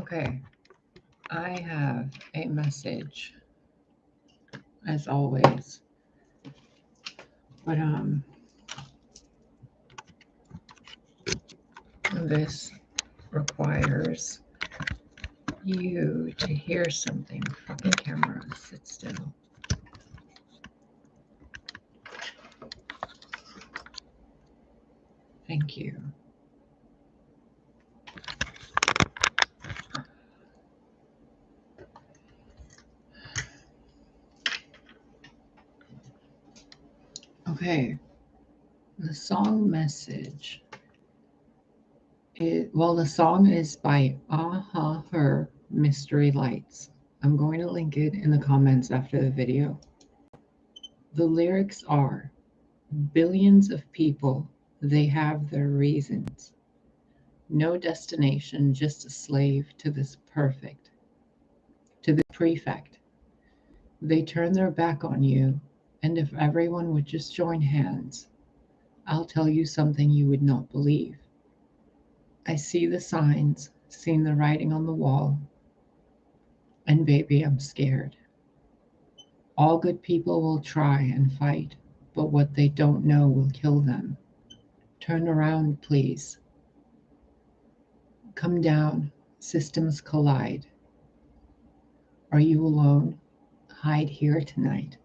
Okay, I have a message as always, but this requires you to hear something. Fucking camera, sit still. Thank you. Okay, the song message. The song is by Aha Her Mystery Lights. I'm going to link it in the comments after the video. The lyrics are, billions of people, they have their reasons. No destination, just a slave to this prefect. They turn their back on you, and if everyone would just join hands, I'll tell you something you would not believe. I see the signs, seen the writing on the wall, and baby, I'm scared. All good people will try and fight, but what they don't know will kill them. Turn around, please. Come down, systems collide. Are you alone? Hide here tonight.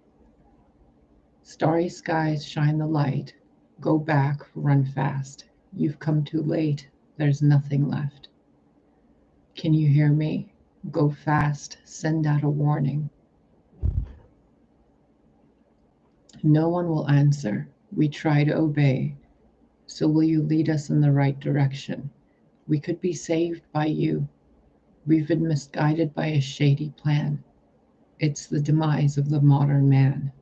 Starry skies shine the light. Go back, run fast. You've come too late. There's nothing left. Can you hear me? Go fast. Send out a warning. No one will answer. We try to obey. So will you lead us in the right direction? We could be saved by you. We've been misguided by a shady plan. It's the demise of the modern man.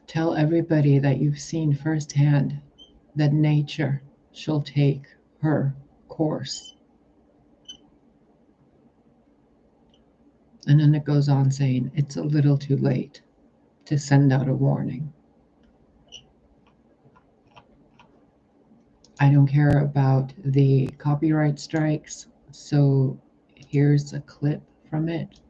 Tell everybody that you've seen firsthand that nature shall take her course. And then it goes on saying, it's a little too late to send out a warning. I don't care about the copyright strikes, so here's a clip from it.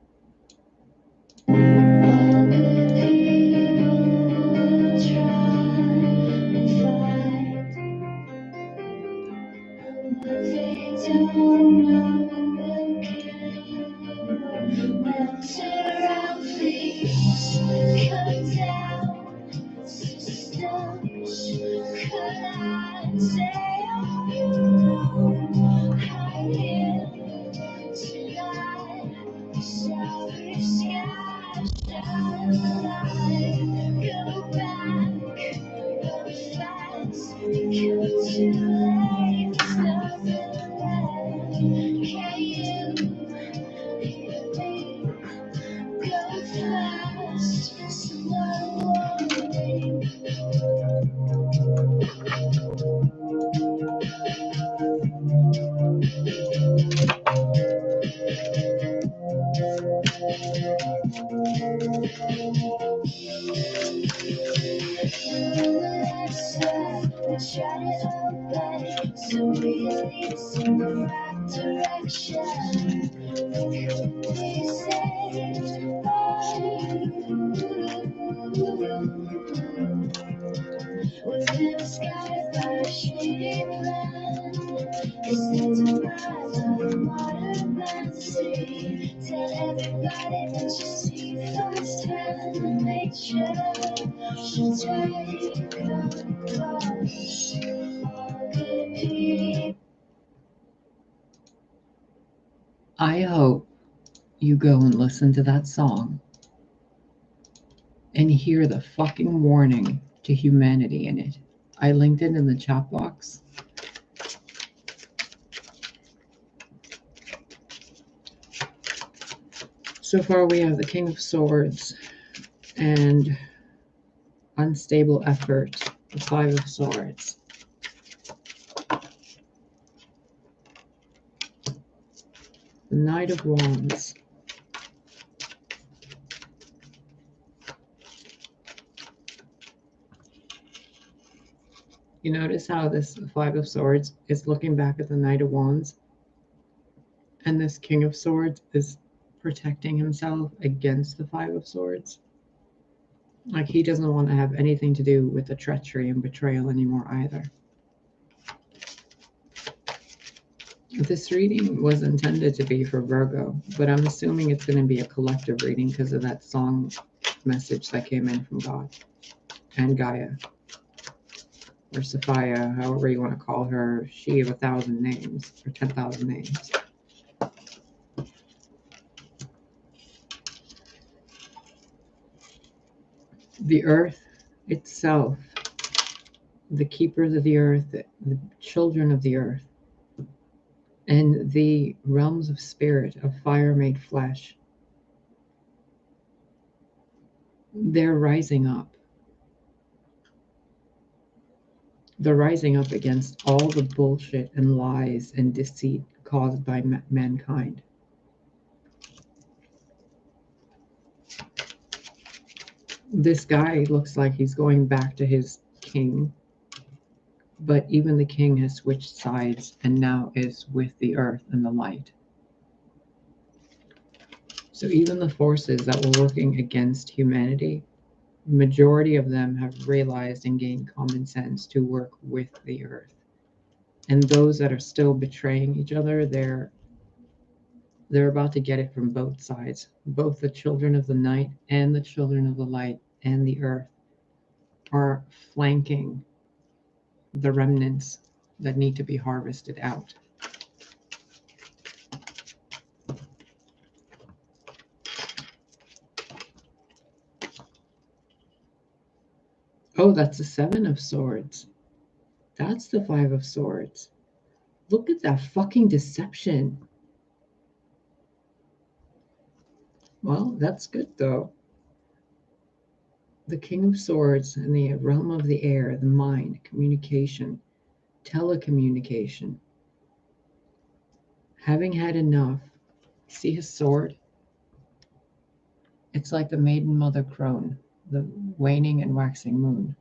I hope you go and listen to that song and hear the fucking warning to humanity in it. I linked it in the chat box. So far we have the King of Swords and unstable effort, the Five of Swords. The Knight of Wands. You notice how this Five of Swords is looking back at the Knight of Wands? this King of Swords is protecting himself against the Five of Swords. Like, he doesn't want to have anything to do with the treachery and betrayal anymore either. This reading was intended to be for Virgo, but I'm assuming it's going to be a collective reading because of that song message that came in from God and Gaia, or Sophia, however you want to call her, she of 1,000 names, or 10,000 names. The earth itself, the keepers of the earth, the children of the earth, and the realms of spirit, of fire made flesh, they're rising up. They're rising up against all the bullshit and lies and deceit caused by mankind. This guy looks like he's going back to his king, but even the king has switched sides and now is with the earth and the light. So even the forces that were working against humanity, majority of them have realized and gained common sense to work with the earth. And those that are still betraying each other, they're about to get it from both sides. Both the children of the night and the children of the light and the earth are flanking the remnants that need to be harvested out. Oh, that's the Seven of Swords. That's the Five of Swords. Look at that fucking deception. Well, that's good though. The King of Swords in the realm of the air, the mind, communication, telecommunication. Having had enough. See his sword? It's like the maiden mother crone, the waning and waxing moon.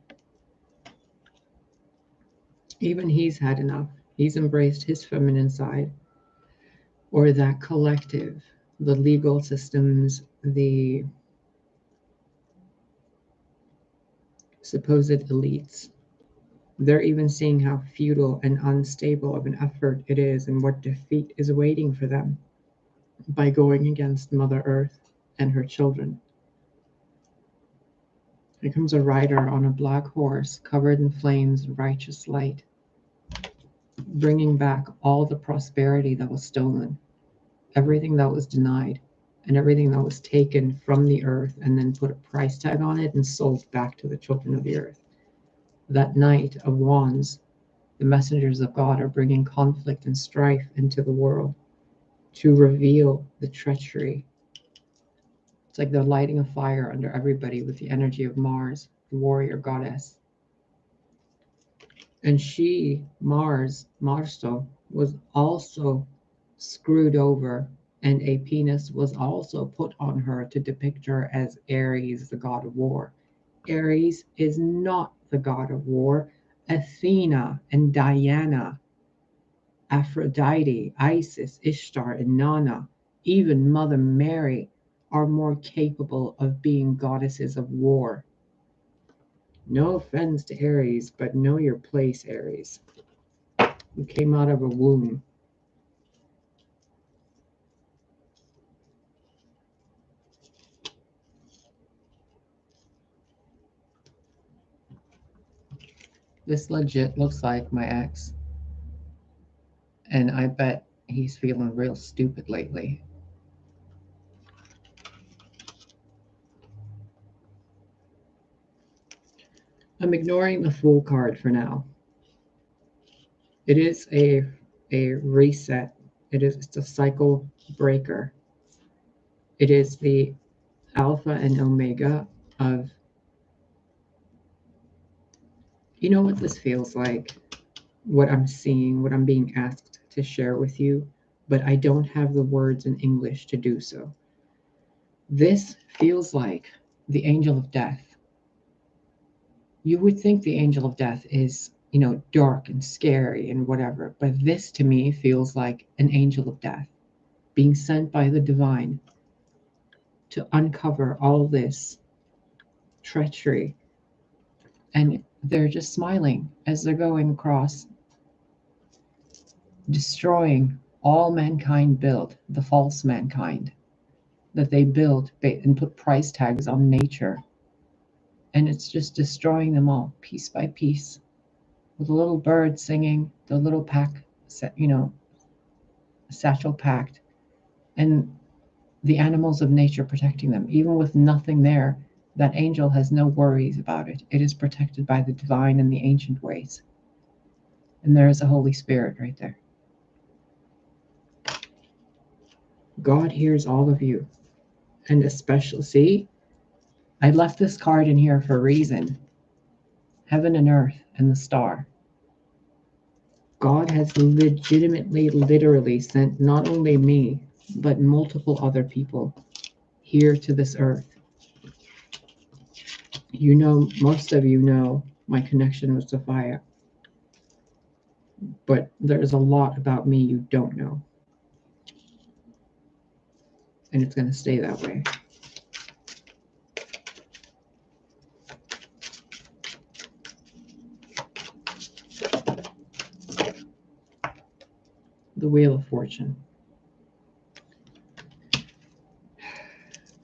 Even he's had enough. He's embraced his feminine side, or that collective, the legal systems, the supposed elites. They're even seeing how futile and unstable of an effort it is and what defeat is waiting for them by going against Mother Earth and her children. Here comes a rider on a black horse covered in flames, righteous light, bringing back all the prosperity that was stolen, everything that was denied, and everything that was taken from the earth and then put a price tag on it and sold back to the children of the earth. That Knight of Wands, the messengers of God, are bringing conflict and strife into the world to reveal the treachery. It's like they're lighting a fire under everybody with the energy of Mars, the warrior goddess. And she, Marsto, was also screwed over, and a penis was also put on her to depict her as Ares, the god of war. Ares is not the god of war. Athena and Diana, Aphrodite, Isis, Ishtar, and Nana, even Mother Mary, are more capable of being goddesses of war. No offense to Ares, but know your place, Ares. You came out of a womb. This legit looks like my ex. And I bet he's feeling real stupid lately. I'm ignoring the Fool card for now. It is a reset. It's a cycle breaker. It is the alpha and omega of, you know what this feels like, what I'm seeing, what I'm being asked to share with you, but I don't have the words in English to do so. This feels like the angel of death. You would think the angel of death is, dark and scary and whatever, but this to me feels like an angel of death. being sent by the divine to uncover all this treachery. And they're just smiling as they're going across, destroying all mankind built, the false mankind that they built and put price tags on nature. And it's just destroying them all piece by piece, with a little bird singing, the little pack, satchel packed, and the animals of nature protecting them. Even with nothing there, that angel has no worries about it. It is protected by the divine and the ancient ways. And there is a Holy Spirit right there. God hears all of you. And especially, see, I left this card in here for a reason. Heaven and earth and the star. God has legitimately, literally sent not only me, but multiple other people here to this earth. You know, most of you know my connection with Sophia, but there's a lot about me you don't know. And it's going to stay that way. The Wheel of Fortune.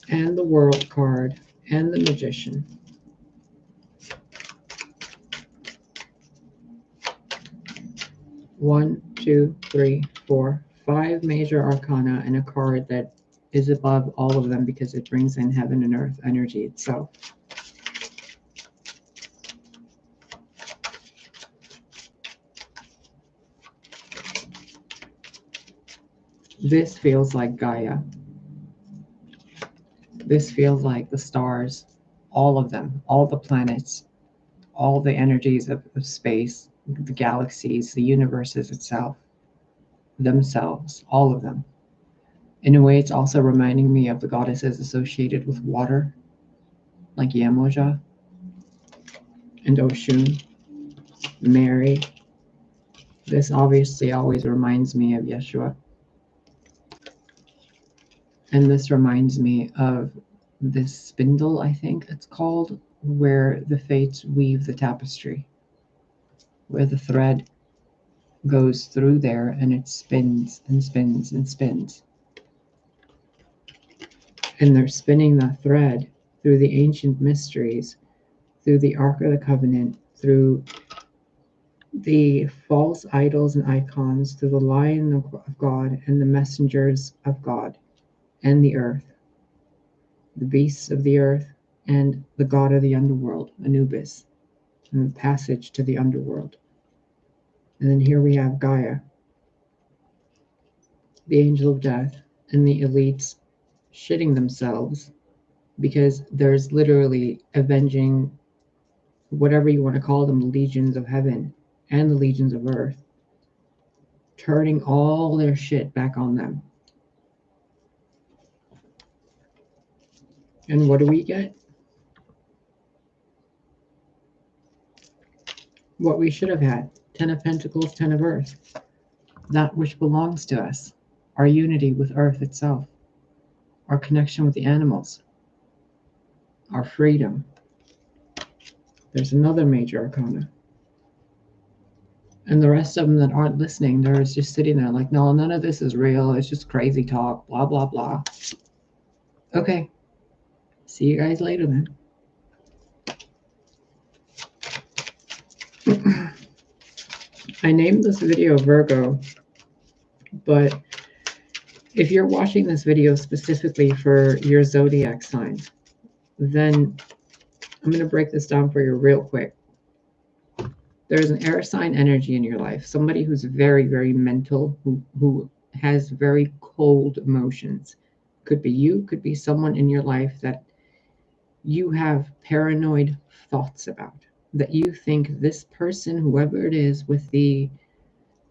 And the World card. And the Magician. One, two, three, four, 5 major arcana, and a card that is above all of them because it brings in heaven and earth energy itself. This feels like Gaia. This feels like the stars, all of them, all the planets, all the energies of space, the galaxies, the universes itself, themselves, all of them. In a way, it's also reminding me of the goddesses associated with water, like Yamoja and Oshun, Mary. This obviously always reminds me of Yeshua. And this reminds me of this spindle, I think it's called, where the fates weave the tapestry, where the thread goes through there and it spins and spins and spins. And they're spinning the thread through the ancient mysteries, through the Ark of the Covenant, through the false idols and icons, through the Lion of God and the messengers of God and the earth, the beasts of the earth and the god of the underworld, Anubis, and the passage to the underworld. And then here we have Gaia, the angel of death, and the elites shitting themselves because there's literally avenging whatever you want to call them, the legions of heaven and the legions of earth, turning all their shit back on them. And what do we get? What we should have had. 10 of Pentacles, 10 of Earth. That which belongs to us. Our unity with Earth itself. Our connection with the animals. Our freedom. There's another major arcana. And the rest of them that aren't listening, they're just sitting there like, no, none of this is real. It's just crazy talk, blah, blah, blah. Okay. See you guys later then. I named this video Virgo, but if you're watching this video specifically for your zodiac sign, then I'm going to break this down for you real quick. There's an air sign energy in your life, somebody who's very, very mental, who has very cold emotions. Could be you, could be someone in your life that you have paranoid thoughts about, that you think this person, whoever it is with the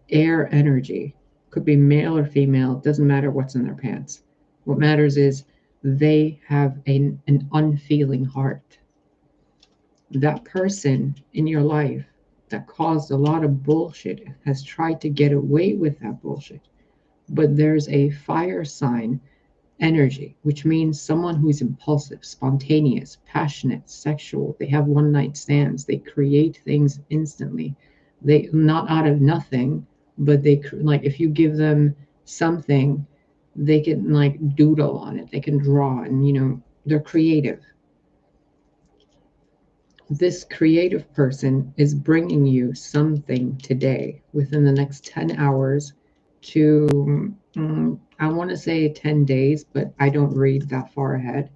air energy, could be male or female, it doesn't matter what's in their pants. What matters is they have an unfeeling heart. That person in your life that caused a lot of bullshit has tried to get away with that bullshit, but there's a fire sign energy, which means someone who is impulsive, spontaneous, passionate, sexual. They have one night stands. They create things instantly. They not out of nothing, but they like if you give them something, they can like doodle on it. They can draw, and they're creative. This creative person is bringing you something today within the next 10 hours to, I want to say 10 days, but I don't read that far ahead.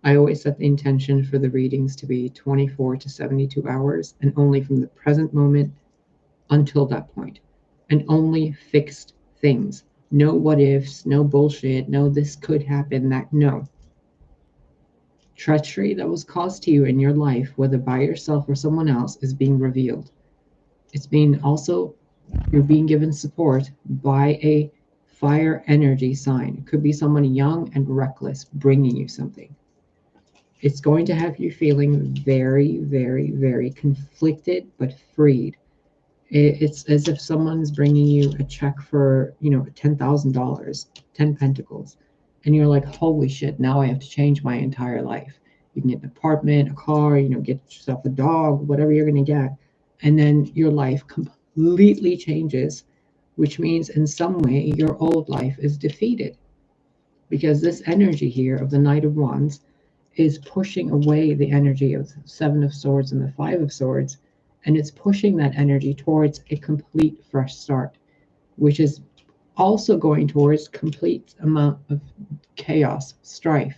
I always set the intention for the readings to be 24 to 72 hours and only from the present moment until that point. And only fixed things. No what ifs, no bullshit, no this could happen, that no. Treachery that was caused to you in your life, whether by yourself or someone else, is being revealed. It's being also, you're being given support by a fire energy sign. It could be someone young and reckless bringing you something. It's going to have you feeling very, very, very conflicted but freed. It's as if someone's bringing you a check for, $10,000, 10 pentacles. And you're like, holy shit, now I have to change my entire life. You can get an apartment, a car, get yourself a dog, whatever you're going to get. And then your life completely changes, which means in some way your old life is defeated. Because this energy here of the Knight of Wands is pushing away the energy of the Seven of Swords and the Five of Swords. And it's pushing that energy towards a complete fresh start, which is also going towards complete amount of chaos, strife,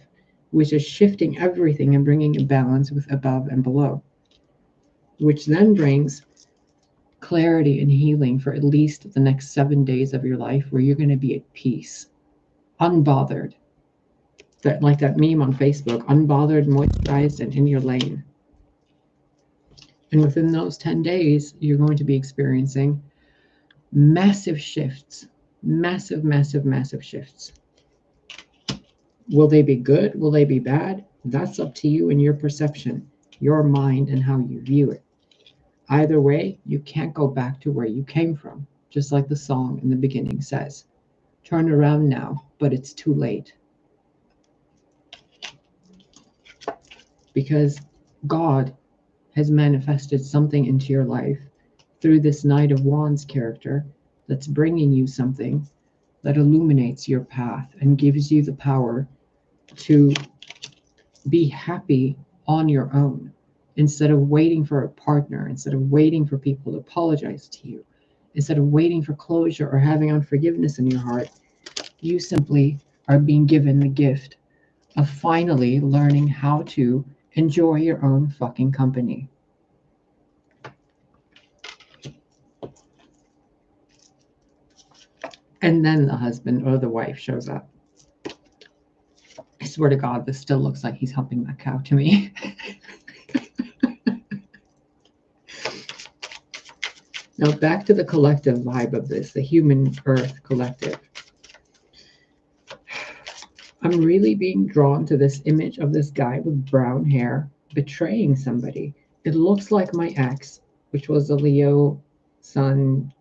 which is shifting everything and bringing a balance with above and below, which then brings clarity and healing for at least the next 7 days of your life, where you're going to be at peace, unbothered. That, like that meme on Facebook, unbothered, moisturized, and in your lane. And within those 10 days, you're going to be experiencing massive shifts. Massive, massive, massive shifts. Will they be good? Will they be bad? That's up to you and your perception, your mind, and how you view it. Either way, you can't go back to where you came from, just like the song in the beginning says. Turn around now, but it's too late. Because God has manifested something into your life through this Knight of Wands character that's bringing you something that illuminates your path and gives you the power to be happy on your own, instead of waiting for a partner, instead of waiting for people to apologize to you, instead of waiting for closure or having unforgiveness in your heart. You simply are being given the gift of finally learning how to enjoy your own fucking company. And then the husband or the wife shows up. I swear to God, this still looks like he's humping that cow to me. Now back to the collective vibe of this, the human earth collective. I'm really being drawn to this image of this guy with brown hair betraying somebody. It looks like my ex, which was a Leo Sun,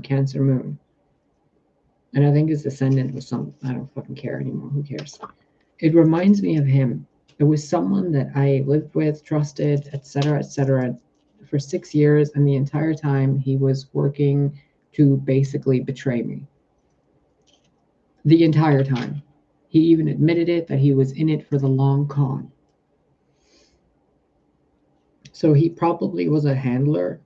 Cancer Moon. And I think his descendant was I don't fucking care anymore. Who cares? It reminds me of him. It was someone that I lived with, trusted, etc., for 6 years. And the entire time he was working to basically betray me. The entire time. He even admitted it, that he was in it for the long con. So he probably was a handler.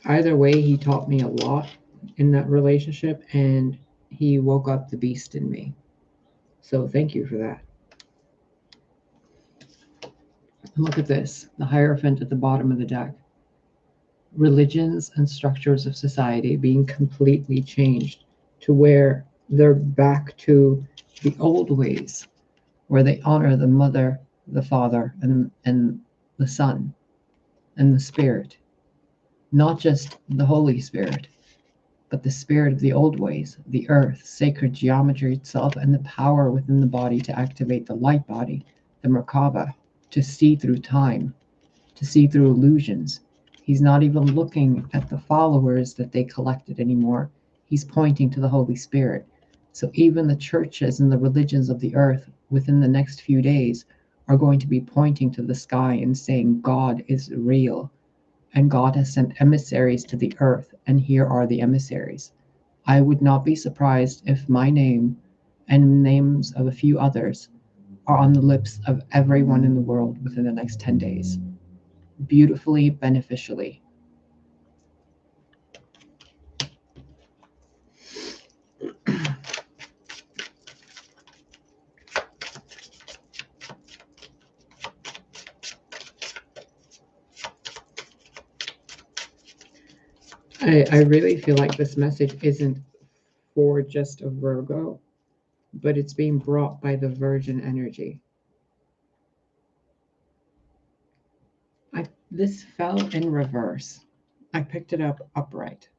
Either way, he taught me a lot in that relationship, and he woke up the beast in me. So thank you for that. Look at this, the Hierophant at the bottom of the deck. Religions and structures of society being completely changed to where they're back to the old ways, where they honor the mother, the father, and the son, and the spirit. Not just the Holy Spirit, but the spirit of the old ways, the earth, sacred geometry itself, and the power within the body to activate the light body, the Merkaba, to see through time, to see through illusions, He's not even looking at the followers that they collected anymore. He's pointing to the Holy Spirit. So even the churches and the religions of the earth within the next few days are going to be pointing to the sky and saying God is real. And God has sent emissaries to the earth, and here are the emissaries. I would not be surprised if my name and names of a few others are on the lips of everyone in the world within the next 10 days. Beautifully, beneficially. I really feel like this message isn't for just a Virgo, but it's being brought by the Virgin energy. This fell in reverse. I picked it up upright,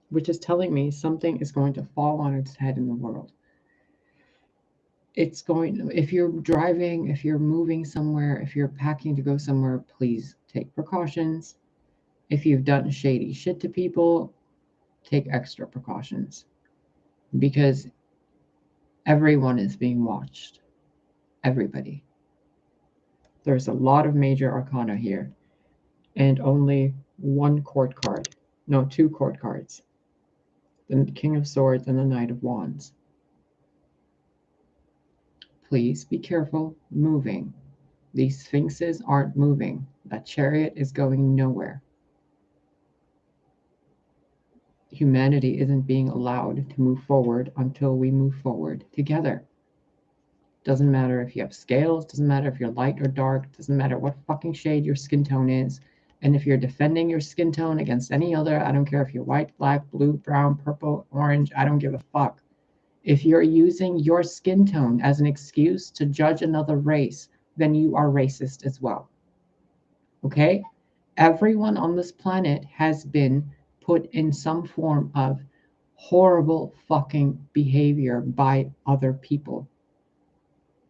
which is telling me something is going to fall on its head in the world. It's going, if you're driving, if you're moving somewhere, if you're packing to go somewhere, please take precautions. If you've done shady shit to people, take extra precautions, because everyone is being watched. Everybody. There's a lot of major arcana here, and only one court card. No, two court cards. The King of Swords and the Knight of Wands. Please be careful moving. These sphinxes aren't moving. That chariot is going nowhere. Humanity isn't being allowed to move forward until we move forward together. Doesn't matter if you have scales, doesn't matter if you're light or dark, doesn't matter what fucking shade your skin tone is. And if you're defending your skin tone against any other, I don't care if you're white, black, blue, brown, purple, orange, I don't give a fuck. If you're using your skin tone as an excuse to judge another race, then you are racist as well. Okay? Everyone on this planet has been put in some form of horrible fucking behavior by other people.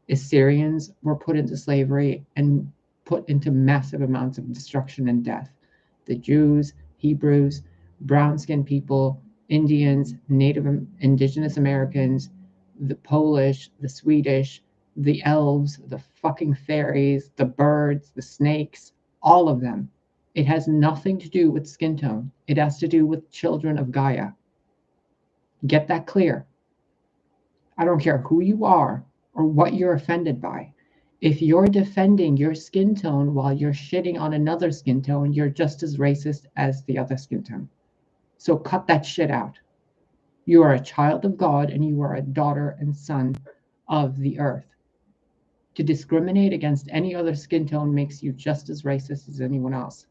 Assyrians were put into slavery and put into massive amounts of destruction and death. The Jews, Hebrews, brown-skinned people, Indians, Native Indigenous Americans, the Polish, the Swedish, the elves, the fucking fairies, the birds, the snakes, all of them. It has nothing to do with skin tone. It has to do with children of Gaia. Get that clear. I don't care who you are or what you're offended by. If you're defending your skin tone while you're shitting on another skin tone, you're just as racist as the other skin tone. So cut that shit out. You are a child of God and you are a daughter and son of the earth. To discriminate against any other skin tone makes you just as racist as anyone else.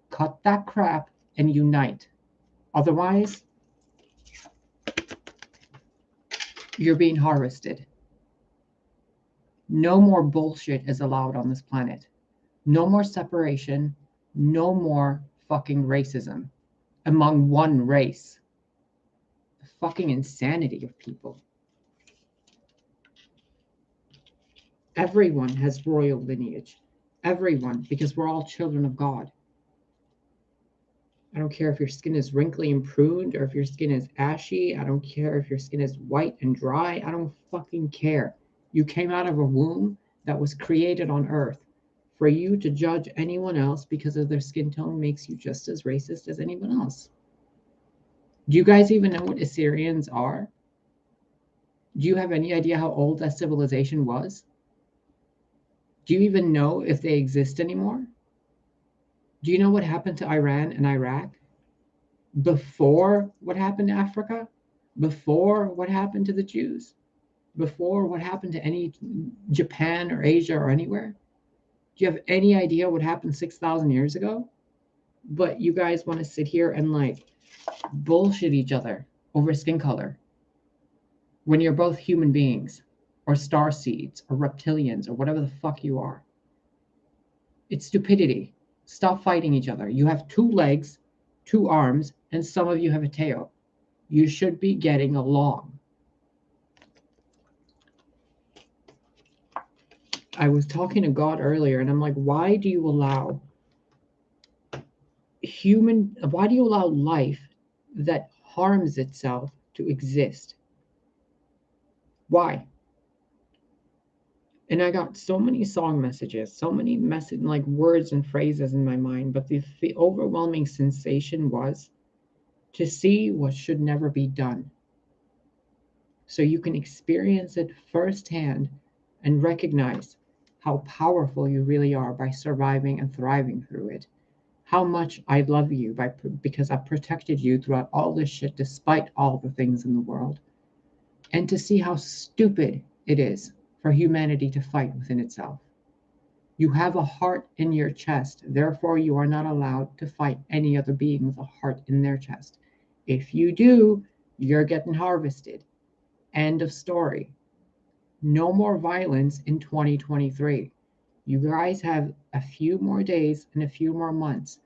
Cut that crap and unite. Otherwise, you're being harvested. No more bullshit is allowed on this planet. No more separation. No more fucking racism among one race. The fucking insanity of people. Everyone has royal lineage. Everyone, because we're all children of God. I don't care if your skin is wrinkly and pruned or if your skin is ashy. I don't care if your skin is white and dry. I don't fucking care. You came out of a womb that was created on earth. For you to judge anyone else because of their skin tone makes you just as racist as anyone else. Do you guys even know what Assyrians are? Do you have any idea how old that civilization was? Do you even know if they exist anymore? Do you know what happened to Iran and Iraq? Before what happened to Africa? Before what happened to the Jews? Before what happened to any Japan or Asia or anywhere? Do you have any idea what happened 6,000 years ago? But you guys want to sit here and like bullshit each other over skin color when you're both human beings or star seeds or reptilians or whatever the fuck you are. It's stupidity. Stop fighting each other. You have two legs, two arms, and some of you have a tail. You should be getting along. I was talking to God earlier and I'm like, why do you allow why do you allow life that harms itself to exist? Why? And I got so many song messages, so many like words and phrases in my mind, but the overwhelming sensation was to see what should never be done. So you can experience it firsthand and recognize how powerful you really are by surviving and thriving through it. How much I love you because I've protected you throughout all this shit despite all the things in the world. And to see how stupid it is for humanity to fight within itself. You have a heart in your chest, therefore you are not allowed to fight any other being with a heart in their chest. If you do, you're getting harvested. End of story. No more violence in 2023. You guys have a few more days and a few more months.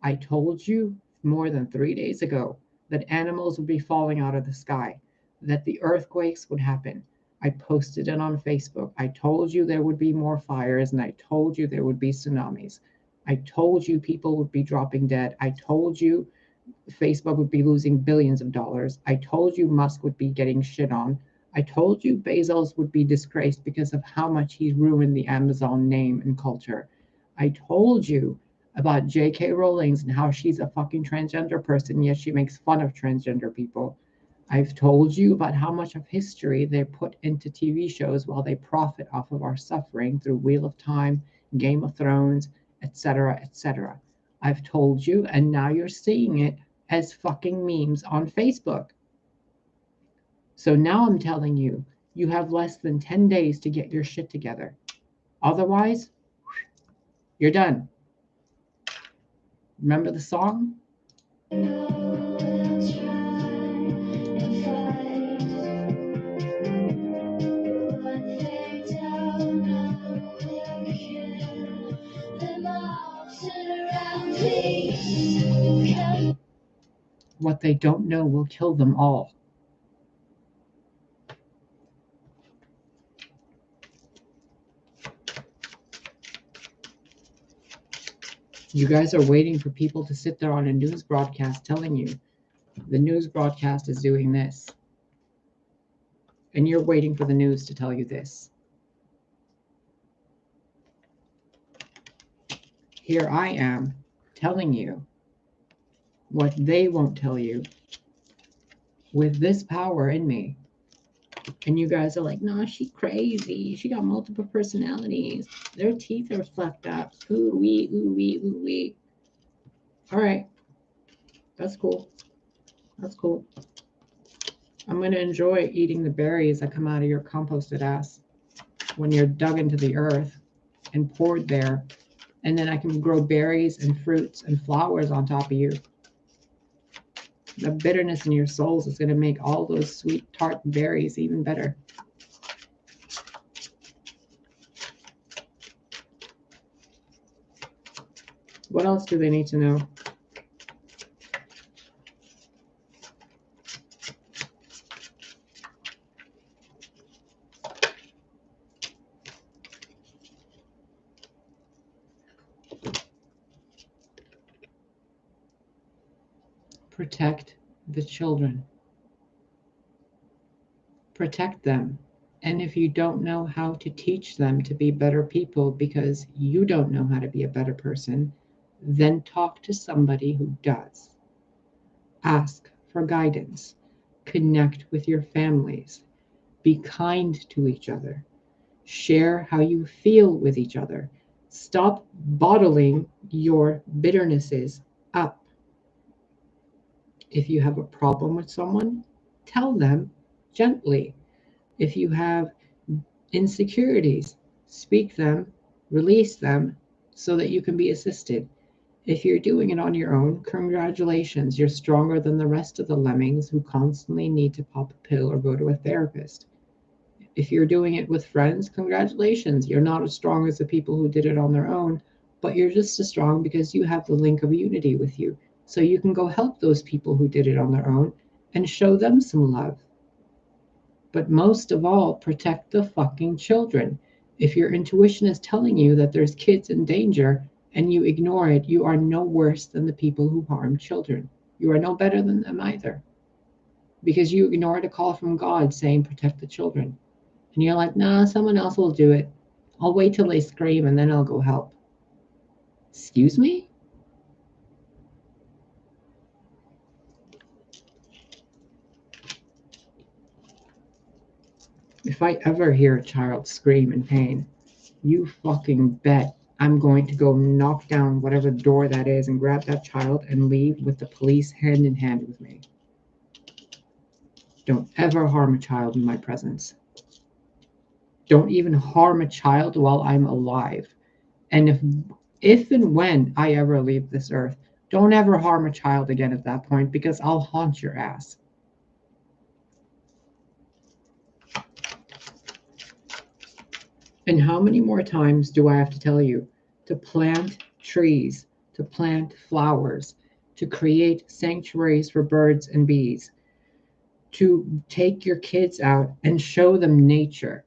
I told you more than 3 days ago that animals would be falling out of the sky, that the earthquakes would happen. I posted it on Facebook. I told you there would be more fires, and I told you there would be tsunamis. I told you people would be dropping dead. I told you Facebook would be losing billions of dollars. I told you Musk would be getting shit on. I told you Bezos would be disgraced because of how much he's ruined the Amazon name and culture. I told you about J.K. Rowling's and how she's a fucking transgender person, yet she makes fun of transgender people. I've told you about how much of history they put into TV shows while they profit off of our suffering through Wheel of Time, Game of Thrones, etc., etc. I've told you, and now you're seeing it as fucking memes on Facebook. So now I'm telling you, you have less than 10 days to get your shit together. Otherwise, you're done. Remember the song? What they don't know will kill them all. You guys are waiting for people to sit there on a news broadcast telling you the news broadcast is doing this. And you're waiting for the news to tell you this. Here I am telling you what they won't tell you with this power in me. And you guys are like, nah, she's crazy. She got multiple personalities. Their teeth are fucked up. Ooh wee, ooh wee, ooh wee. All right. That's cool. That's cool. I'm going to enjoy eating the berries that come out of your composted ass when you're dug into the earth and poured there. And then I can grow berries and fruits and flowers on top of you. The bitterness in your souls is going to make all those sweet, tart berries even better. What else do they need to know? Protect the children. Protect them. And if you don't know how to teach them to be better people because you don't know how to be a better person, then talk to somebody who does. Ask for guidance. Connect with your families. Be kind to each other. Share how you feel with each other. Stop bottling your bitternesses up. If you have a problem with someone, tell them gently. If you have insecurities, speak them, release them so that you can be assisted. If you're doing it on your own, congratulations, you're stronger than the rest of the lemmings who constantly need to pop a pill or go to a therapist. If you're doing it with friends, congratulations, you're not as strong as the people who did it on their own, but you're just as strong because you have the link of unity with you. So you can go help those people who did it on their own and show them some love. But most of all, protect the fucking children. If your intuition is telling you that there's kids in danger and you ignore it, you are no worse than the people who harm children. You are no better than them either. Because you ignored a call from God saying, protect the children. And you're like, nah, someone else will do it. I'll wait till they scream and then I'll go help. Excuse me? If I ever hear a child scream in pain, you fucking bet I'm going to go knock down whatever door that is and grab that child and leave with the police hand in hand with me. Don't ever harm a child in my presence. Don't even harm a child while I'm alive. And if and when I ever leave this earth, don't ever harm a child again at that point, because I'll haunt your ass. And how many more times do I have to tell you to plant trees, to plant flowers, to create sanctuaries for birds and bees, to take your kids out and show them nature,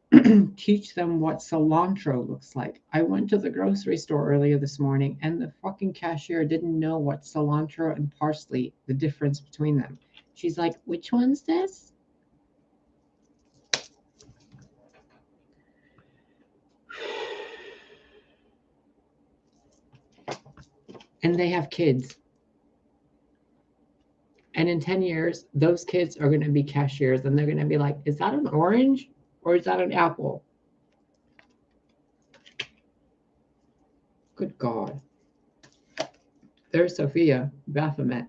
teach them what cilantro looks like. I went to the grocery store earlier this morning and the fucking cashier didn't know what cilantro and parsley, the difference between them. She's like, which one's this? And they have kids. And in 10 years, those kids are going to be cashiers and they're going to be like, is that an orange or is that an apple? Good God. There's Sophia, Baphomet,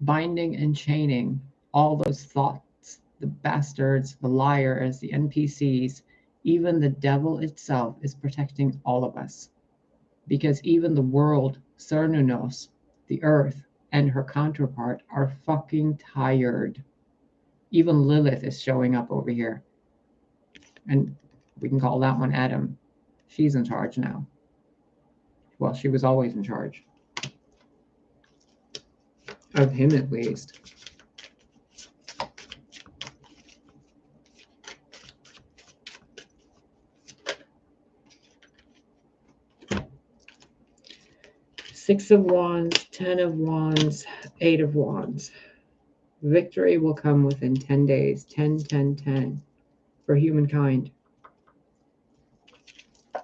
binding and chaining all those thoughts, the bastards, the liars, the NPCs, even the devil itself is protecting all of us. Because even the world, Cernunnos, the earth, and her counterpart are fucking tired. Even Lilith is showing up over here. And we can call that one Adam. She's in charge now. Well, she was always in charge. Of him, at least. Six of Wands, 10 of Wands, 8 of Wands. Victory will come within 10 days. 10, 10, 10 for humankind.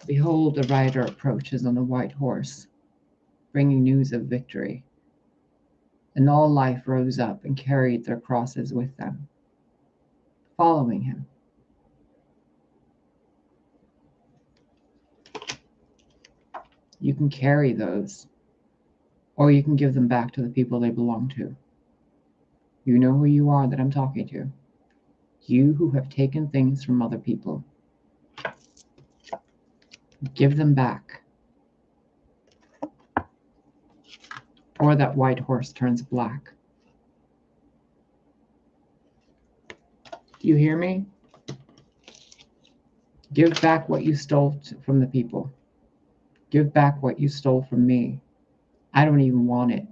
Behold, the rider approaches on a white horse, bringing news of victory. And all life rose up and carried their crosses with them, following him. You can carry those, or you can give them back to the people they belong to. You know who you are that I'm talking to. You who have taken things from other people. Give them back. Or that white horse turns black. Do you hear me? Give back what you stole from the people. Give back what you stole from me. I don't even want it,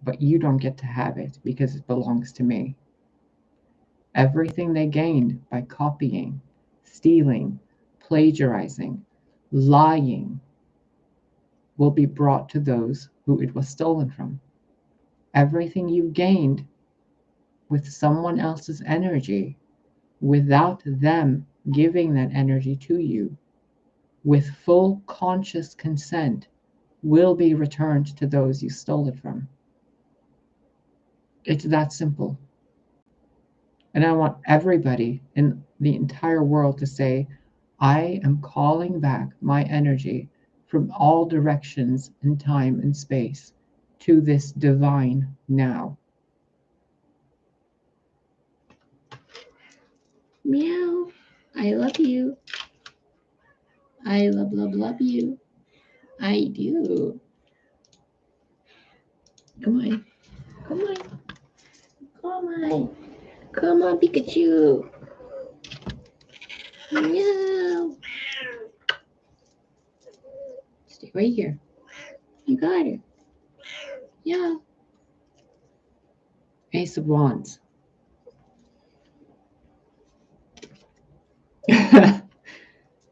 but you don't get to have it because it belongs to me. Everything they gained by copying, stealing, plagiarizing, lying will be brought to those who it was stolen from. Everything you gained with someone else's energy, without them giving that energy to you, with full conscious consent, will be returned to those you stole it from. It's that simple. And I want everybody in the entire world to say, I am calling back my energy from all directions in time and space to this divine now. Meow. I love you. I love you. I do. Come on. Come on. Come on. Come on, Pikachu. Meow. Stay right here. You got it. Yeah. Ace of Wands.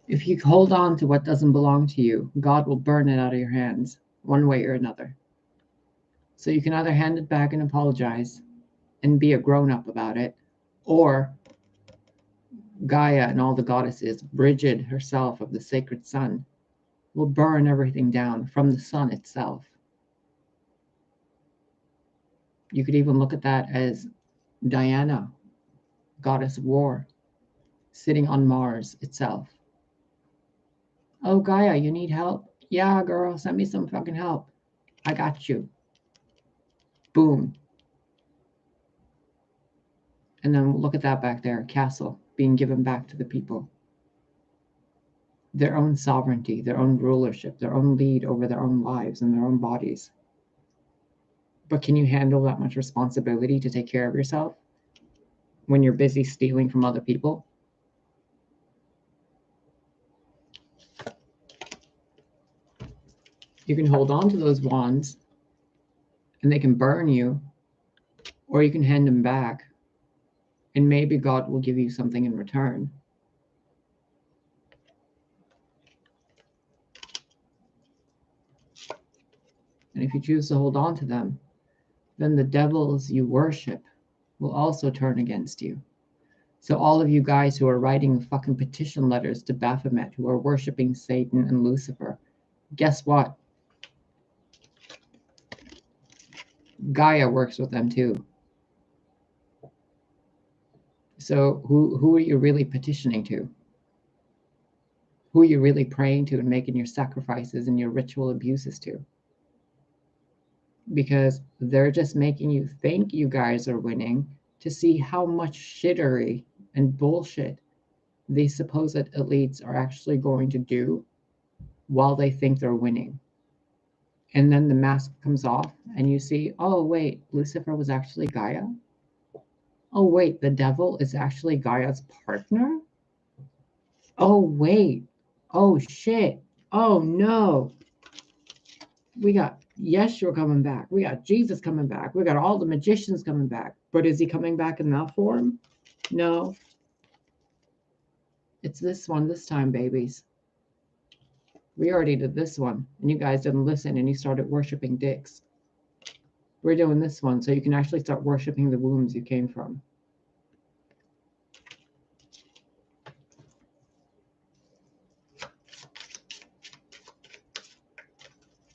If you hold on to what doesn't belong to you, God will burn it out of your hands, one way or another. So you can either hand it back and apologize and be a grown-up about it, or Gaia and all the goddesses, Bridget herself of the sacred sun, will burn everything down from the sun itself. You could even look at that as Diana, goddess of war, sitting on Mars itself. Oh, Gaia, you need help? Yeah, girl, send me some fucking help. I got you. Boom. And then look at that back there, castle being given back to the people. Their own sovereignty, their own rulership, their own lead over their own lives and their own bodies. But can you handle that much responsibility to take care of yourself when you're busy stealing from other people? You can hold on to those wands and they can burn you, or you can hand them back and maybe God will give you something in return. And if you choose to hold on to them, then the devils you worship will also turn against you. So all of you guys who are writing fucking petition letters to Baphomet, who are worshiping Satan and Lucifer, guess what? Gaia works with them too. So who are you really petitioning to? Who are you really praying to and making your sacrifices and your ritual abuses to? Because they're just making you think you guys are winning to see how much shittery and bullshit these supposed elites are actually going to do while they think they're winning. And then the mask comes off and you see, oh, wait, Lucifer was actually Gaia? Oh, wait, the devil is actually Gaia's partner? Oh, wait. Oh, shit. Oh, no. We got Yeshua coming back. We got Jesus coming back. We got all the magicians coming back. But is he coming back in that form? No. It's this one this time, babies. We already did this one, and you guys didn't listen, and you started worshiping dicks. We're doing this one, so you can actually start worshiping the wombs you came from.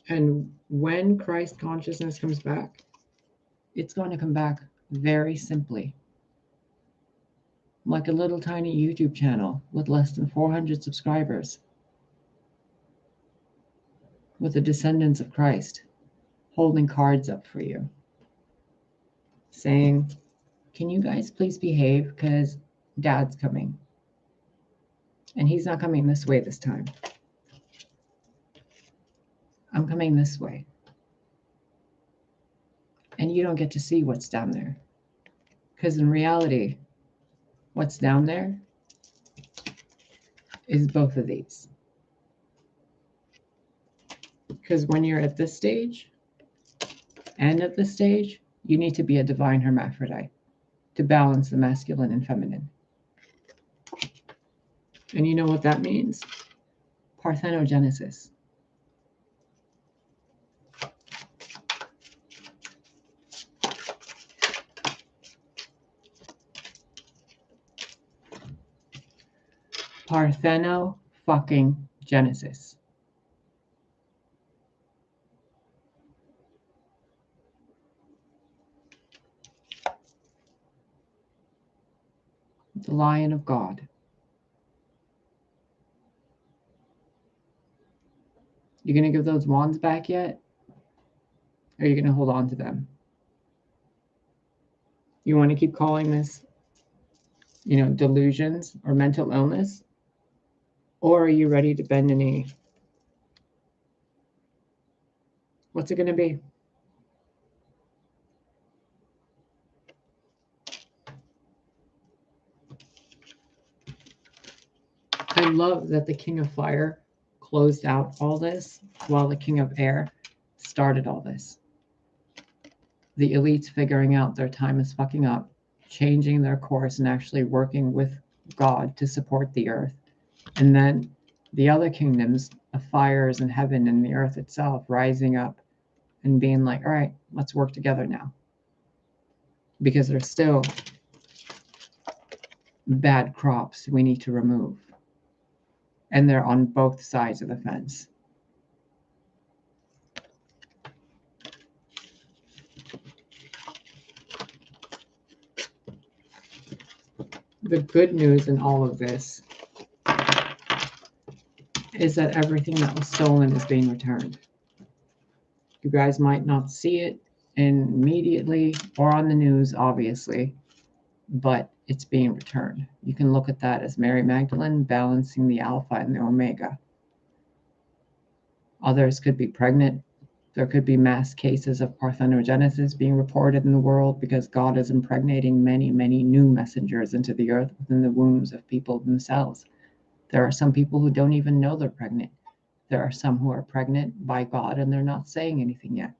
And when Christ consciousness comes back, it's going to come back very simply. Like a little tiny YouTube channel with less than 400 subscribers. With the descendants of Christ holding cards up for you. Saying, can you guys please behave because Dad's coming. And he's not coming this way this time. I'm coming this way. And you don't get to see what's down there. Because in reality, what's down there is both of these. Because when you're at this stage and at this stage, you need to be a divine hermaphrodite to balance the masculine and feminine. And you know what that means? Parthenogenesis. Partheno-fucking-genesis. The Lion of God. You gonna give those wands back yet? Or are you gonna hold on to them? You want to keep calling this, delusions or mental illness? Or are you ready to bend a knee? What's it gonna be? I love that the King of Fire closed out all this while the King of Air started all this. The elites figuring out their time is fucking up, changing their course and actually working with God to support the earth. And then the other kingdoms of fires in heaven and the earth itself rising up and being like, all right, let's work together now. Because there's still bad crops we need to remove. And they're on both sides of the fence. The good news in all of this is that everything that was stolen is being returned. You guys might not see it immediately or on the news, obviously, but it's being returned. You can look at that as Mary Magdalene balancing the Alpha and the Omega. Others could be pregnant. There could be mass cases of parthenogenesis being reported in the world because God is impregnating many, many new messengers into the earth within the wombs of people themselves. There are some people who don't even know they're pregnant. There are some who are pregnant by God and they're not saying anything yet.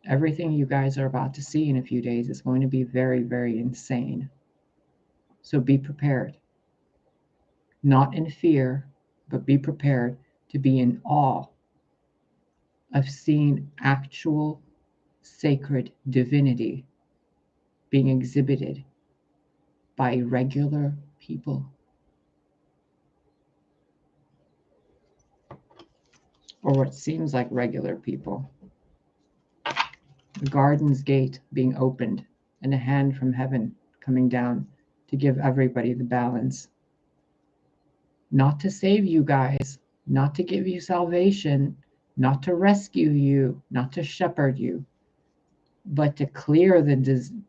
Everything you guys are about to see in a few days is going to be very, very insane. So be prepared. Not in fear, but be prepared to be in awe of seeing actual sacred divinity being exhibited by regular people. Or what seems like regular people. The garden's gate being opened and a hand from heaven coming down to give everybody the balance. Not to save you guys, not to give you salvation, not to rescue you, not to shepherd you, but to clear the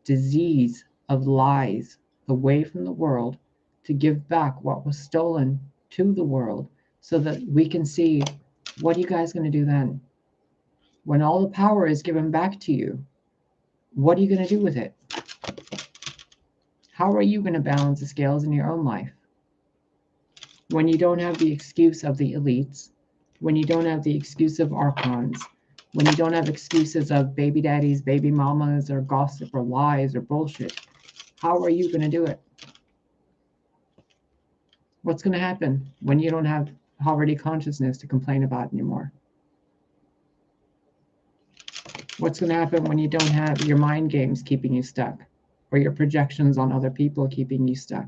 disease of lies away from the world, to give back what was stolen to the world so that we can see, what are you guys going to do then? When all the power is given back to you, what are you going to do with it? How are you going to balance the scales in your own life? When you don't have the excuse of the elites, when you don't have the excuse of archons, when you don't have excuses of baby daddies, baby mamas, or gossip, or lies, or bullshit, how are you going to do it? What's going to happen when you don't have poverty consciousness to complain about anymore? What's going to happen when you don't have your mind games keeping you stuck, or your projections on other people keeping you stuck,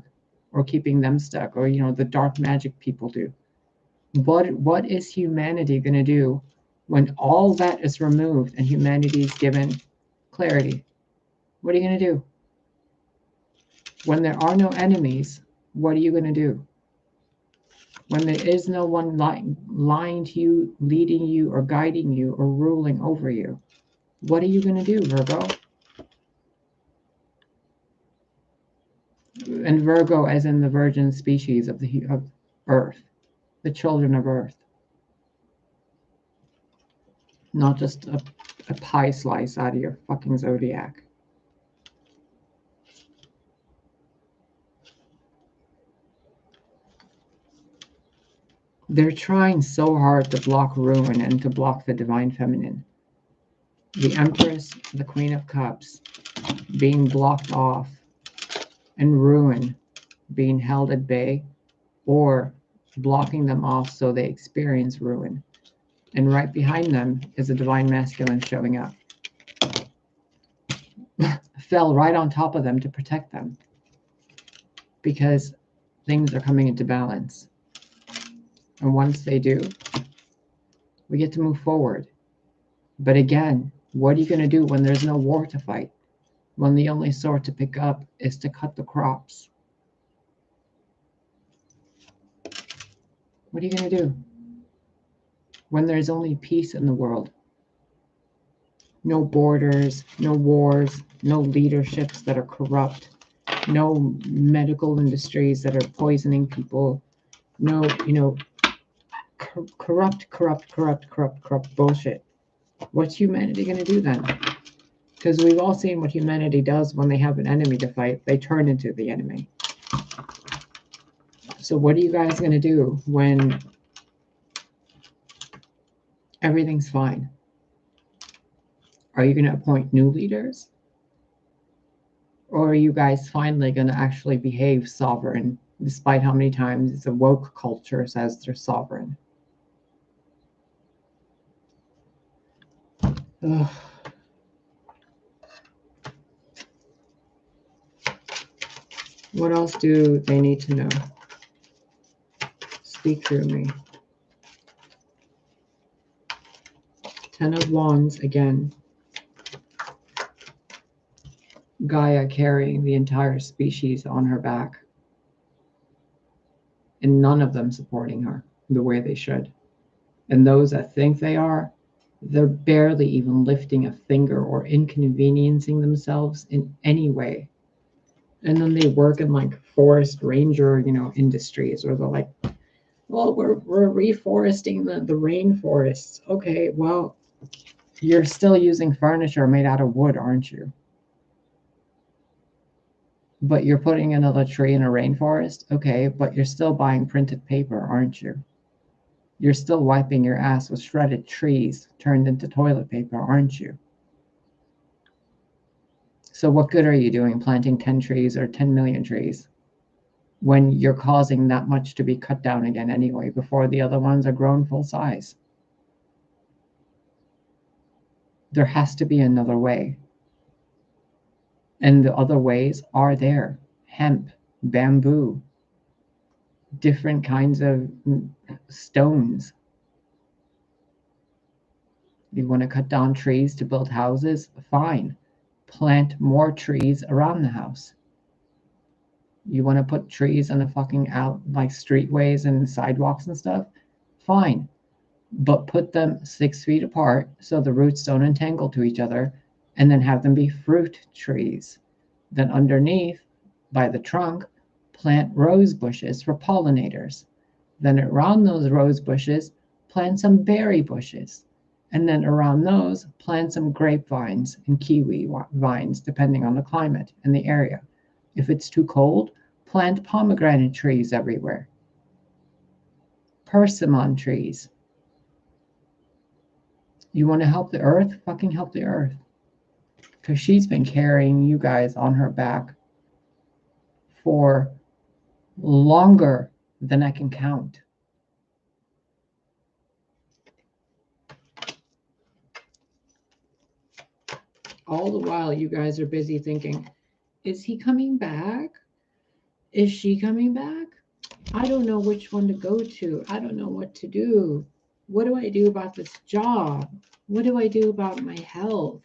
or keeping them stuck, or the dark magic people do? What is humanity going to do when all that is removed and humanity is given clarity? What are you going to do? When there are no enemies, what are you going to do? When there is no one lying to you, leading you, or guiding you, or ruling over you, what are you going to do, Virgo? And Virgo as in the virgin species of Earth, the children of Earth. Not just a pie slice out of your fucking zodiac. They're trying so hard to block ruin and to block the divine feminine. The Empress, the Queen of Cups, being blocked off, and ruin being held at bay, or blocking them off so they experience ruin. And right behind them is a divine masculine showing up. Fell right on top of them to protect them, because things are coming into balance. And once they do, we get to move forward. But again, what are you going to do when there's no war to fight? When the only sword to pick up is to cut the crops? What are you going to do when there's only peace in the world? No borders, no wars, no leaderships that are corrupt, no medical industries that are poisoning people, no, corrupt bullshit. What's humanity going to do then? Because we've all seen what humanity does when they have an enemy to fight. They turn into the enemy. So what are you guys going to do when everything's fine? Are you going to appoint new leaders? Or are you guys finally going to actually behave sovereign, despite how many times the woke culture says they're sovereign? Ugh. What else do they need to know? Speak through me. 10 of Wands again. Gaia carrying the entire species on her back. And none of them supporting her the way they should. And those that think they are, they're barely even lifting a finger or inconveniencing themselves in any way. And then they work in like forest ranger, industries, or they're like, well, we're reforesting the rainforests. Okay, well, you're still using furniture made out of wood, aren't you? But you're putting another tree in a rainforest? Okay, but you're still buying printed paper, aren't you? You're still wiping your ass with shredded trees turned into toilet paper, aren't you? So what good are you doing planting 10 trees or 10 million trees when you're causing that much to be cut down again anyway before the other ones are grown full size? There has to be another way. And the other ways are there. Hemp, bamboo, different kinds of stones. You want to cut down trees to build houses? Fine. Plant more trees around the house. You want to put trees on the fucking out like streetways and sidewalks and stuff? Fine. But put them 6 feet apart so the roots don't entangle to each other, and then have them be fruit trees. Then underneath, by the trunk, plant rose bushes for pollinators. Then around those rose bushes, plant some berry bushes. And then around those, plant some grapevines and kiwi vines, depending on the climate and the area. If it's too cold, plant pomegranate trees everywhere. Persimmon trees. You want to help the earth? Fucking help the earth. Because she's been carrying you guys on her back for longer than I can count. All the while, you guys are busy thinking, is he coming back? Is she coming back? I don't know which one to go to. I don't know what to do. What do I do about this job? What do I do about my health?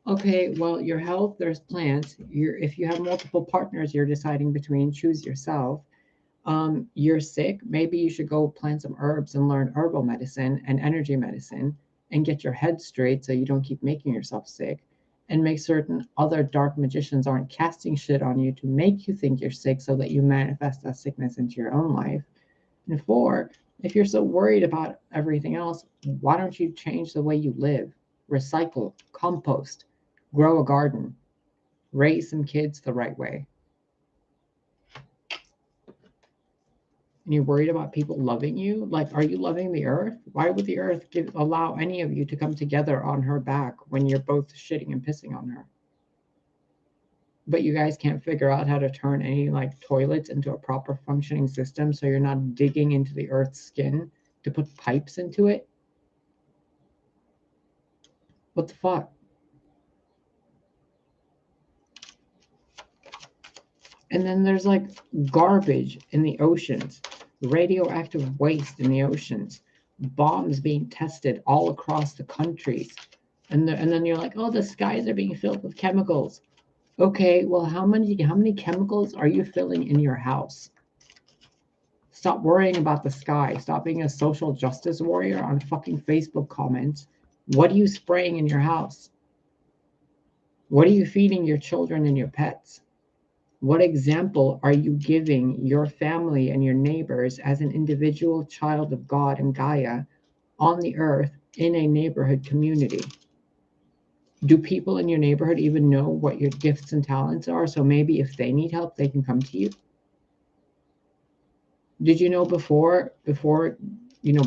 Okay, well, your health, there's plants. If you have multiple partners you're deciding between, choose yourself. You're sick, maybe you should go plant some herbs and learn herbal medicine and energy medicine and get your head straight so you don't keep making yourself sick, and make certain other dark magicians aren't casting shit on you to make you think you're sick so that you manifest that sickness into your own life. And 4, if you're so worried about everything else, why don't you change the way you live? Recycle, compost, grow a garden, raise some kids the right way. And you're worried about people loving you? Like, are you loving the earth? Why would the earth allow any of you to come together on her back when you're both shitting and pissing on her? But you guys can't figure out how to turn any like toilets into a proper functioning system so you're not digging into the earth's skin to put pipes into it? What the fuck? And then there's like garbage in the oceans, radioactive waste in the oceans, bombs being tested all across the countries. And then you're like, oh, the skies are being filled with chemicals. Okay, well, how many chemicals are you filling in your house? Stop worrying about the sky. Stop being a social justice warrior on fucking Facebook comments. What are you spraying in your house? What are you feeding your children and your pets? What example are you giving your family and your neighbors as an individual child of God and Gaia on the earth in a neighborhood community? Do people in your neighborhood even know what your gifts and talents are? So maybe if they need help, they can come to you. Did you know before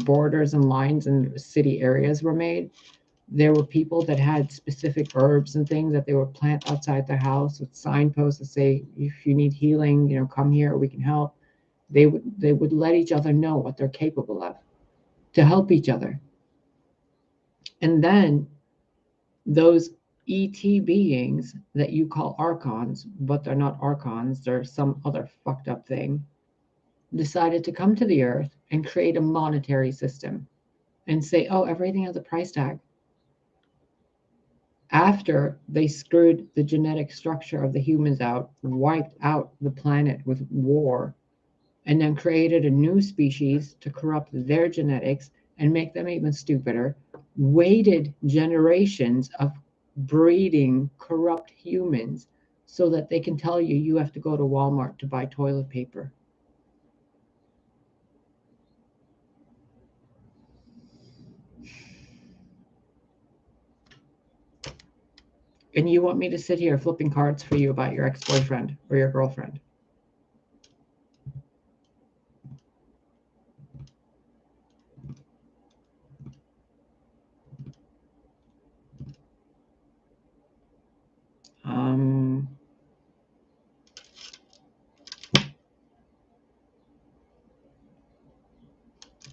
borders and lines and city areas were made, There were people that had specific herbs and things that they would plant outside their house with signposts that say, if you need healing, come here, we can help. They would let each other know what they're capable of to help each other. And then those ET beings that you call archons, but they're not archons, they're some other fucked up thing, decided to come to the earth and create a monetary system and say, oh, everything has a price tag. After they screwed the genetic structure of the humans out, wiped out the planet with war, and then created a new species to corrupt their genetics and make them even stupider, waited generations of breeding corrupt humans so that they can tell you you have to go to Walmart to buy toilet paper. And you want me to sit here flipping cards for you about your ex-boyfriend or your girlfriend?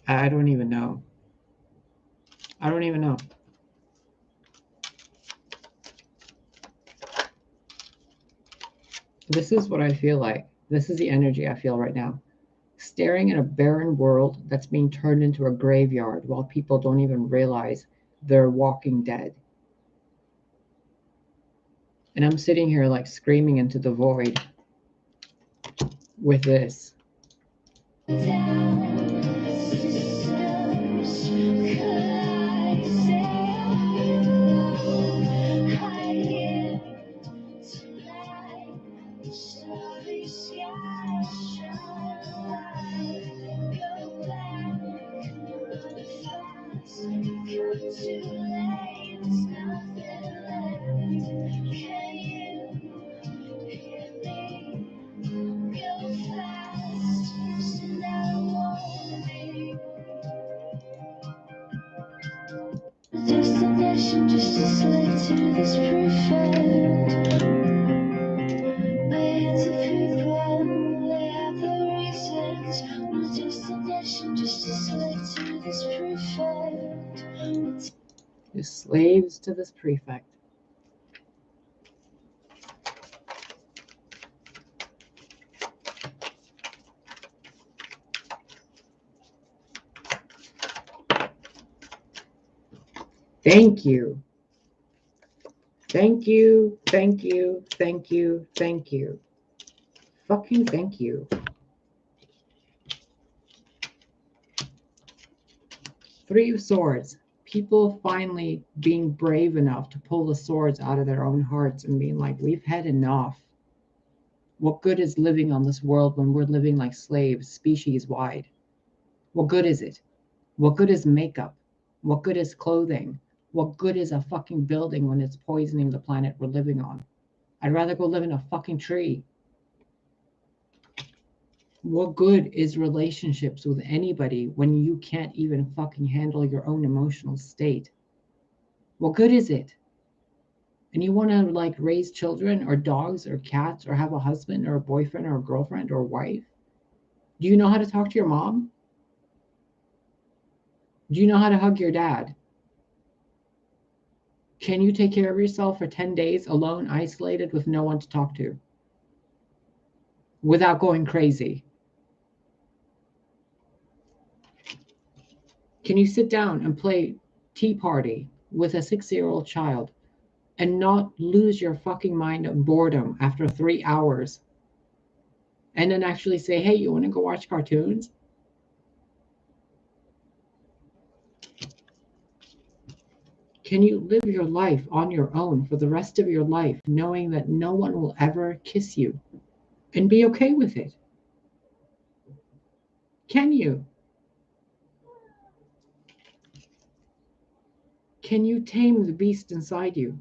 I don't even know. I don't even know. This is what I feel like. This is the energy I feel right now. Staring at a barren world that's being turned into a graveyard while people don't even realize they're walking dead. And I'm sitting here like screaming into the void with this. Destination just a slave to this prefect. My hands are frequent, they have the reasons. No destination, just a slave to this prefect. The slaves to this prefect. Thank you. Thank you, thank you, thank you, thank you. Fucking thank you. Three of Swords. People finally being brave enough to pull the swords out of their own hearts and being like, we've had enough. What good is living on this world when we're living like slaves, species wide? What good is it? What good is makeup? What good is clothing? What good is a fucking building when it's poisoning the planet we're living on? I'd rather go live in a fucking tree. What good is relationships with anybody when you can't even fucking handle your own emotional state? What good is it? And you want to like raise children or dogs or cats or have a husband or a boyfriend or a girlfriend or a wife? Do you know how to talk to your mom? Do you know how to hug your dad? Can you take care of yourself for 10 days alone, isolated with no one to talk to without going crazy? Can you sit down and play Tea Party with a 6-year-old child and not lose your fucking mind of boredom after 3 hours? And then actually say, hey, you want to go watch cartoons? Can you live your life on your own for the rest of your life, knowing that no one will ever kiss you and be okay with it? Can you? Can you tame the beast inside you?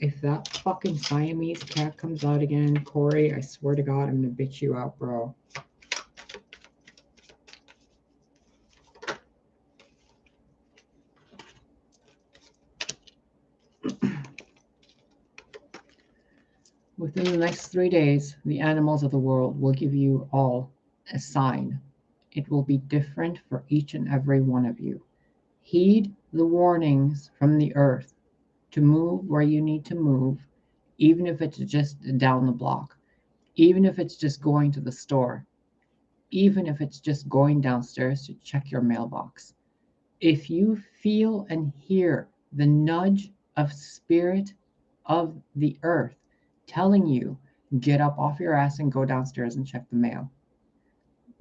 If that fucking Siamese cat comes out again, Corey, I swear to God, I'm gonna bitch you out, bro. Within the next 3 days, the animals of the world will give you all a sign. It will be different for each and every one of you. Heed the warnings from the earth to move where you need to move, even if it's just down the block, even if it's just going to the store, even if it's just going downstairs to check your mailbox. If you feel and hear the nudge of spirit of the earth telling you, get up off your ass and go downstairs and check the mail.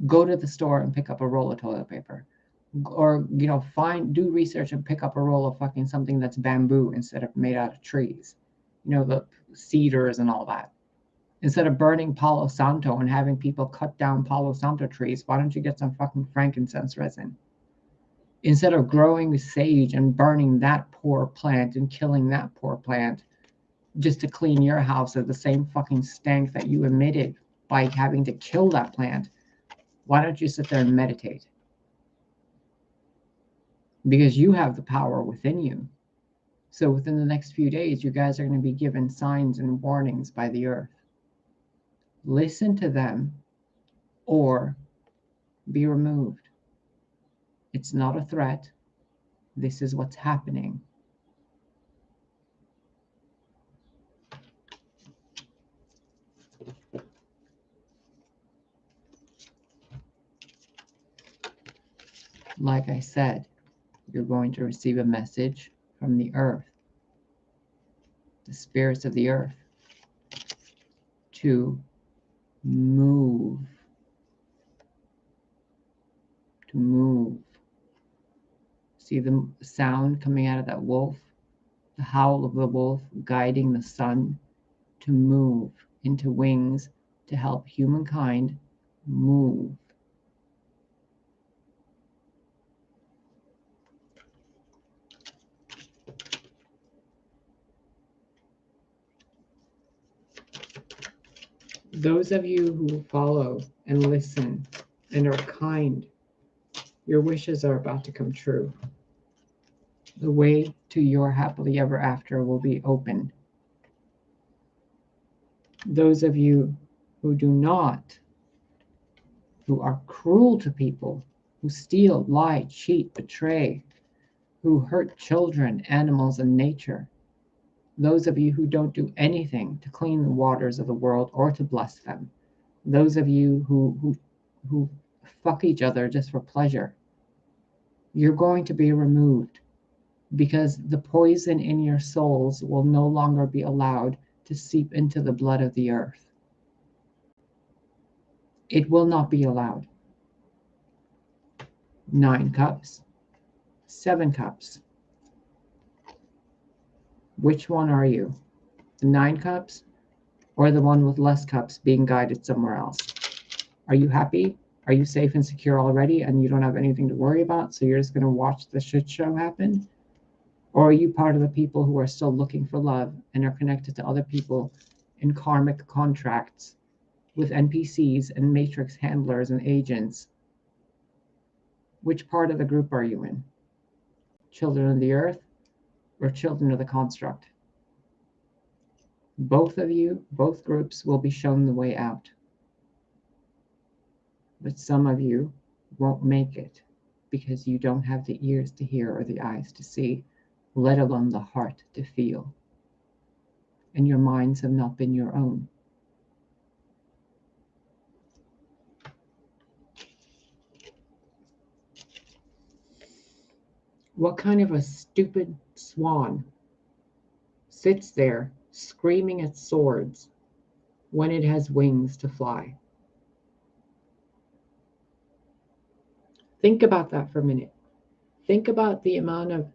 Go to the store and pick up a roll of toilet paper. Or, do research and pick up a roll of fucking something that's bamboo instead of made out of trees. The cedars and all that. Instead of burning Palo Santo and having people cut down Palo Santo trees, why don't you get some fucking frankincense resin? Instead of growing sage and burning that poor plant and killing that poor plant just to clean your house of the same fucking stank that you emitted by having to kill that plant, why don't you sit there and meditate? Because you have the power within you. So within the next few days, you guys are going to be given signs and warnings by the earth. Listen to them or be removed. It's not a threat. This is what's happening. Like I said, you're going to receive a message from the earth, the spirits of the earth, to move. To move. See the sound coming out of that wolf, the howl of the wolf guiding the sun to move into wings to help humankind move. Those of you who follow and listen and are kind, your wishes are about to come true. The way to your happily ever after will be open. Those of you who do not, who are cruel to people, who steal, lie, cheat, betray, who hurt children, animals, and nature, those of you who don't do anything to clean the waters of the world or to bless them, those of you who fuck each other just for pleasure, you're going to be removed because the poison in your souls will no longer be allowed to seep into the blood of the earth. It will not be allowed. 9 cups, 7 cups. Which one are you? The 9 cups or the one with less cups being guided somewhere else? Are you happy? Are you safe and secure already and you don't have anything to worry about, so you're just going to watch the shit show happen? Or are you part of the people who are still looking for love and are connected to other people in karmic contracts with NPCs and matrix handlers and agents? Which part of the group are you in? Children of the earth or children of the construct? Both of you, both groups will be shown the way out. But some of you won't make it because you don't have the ears to hear or the eyes to see, let alone the heart to feel. And your minds have not been your own. What kind of a stupid swan sits there screaming at swords when it has wings to fly? Think about that for a minute. Think about the amount of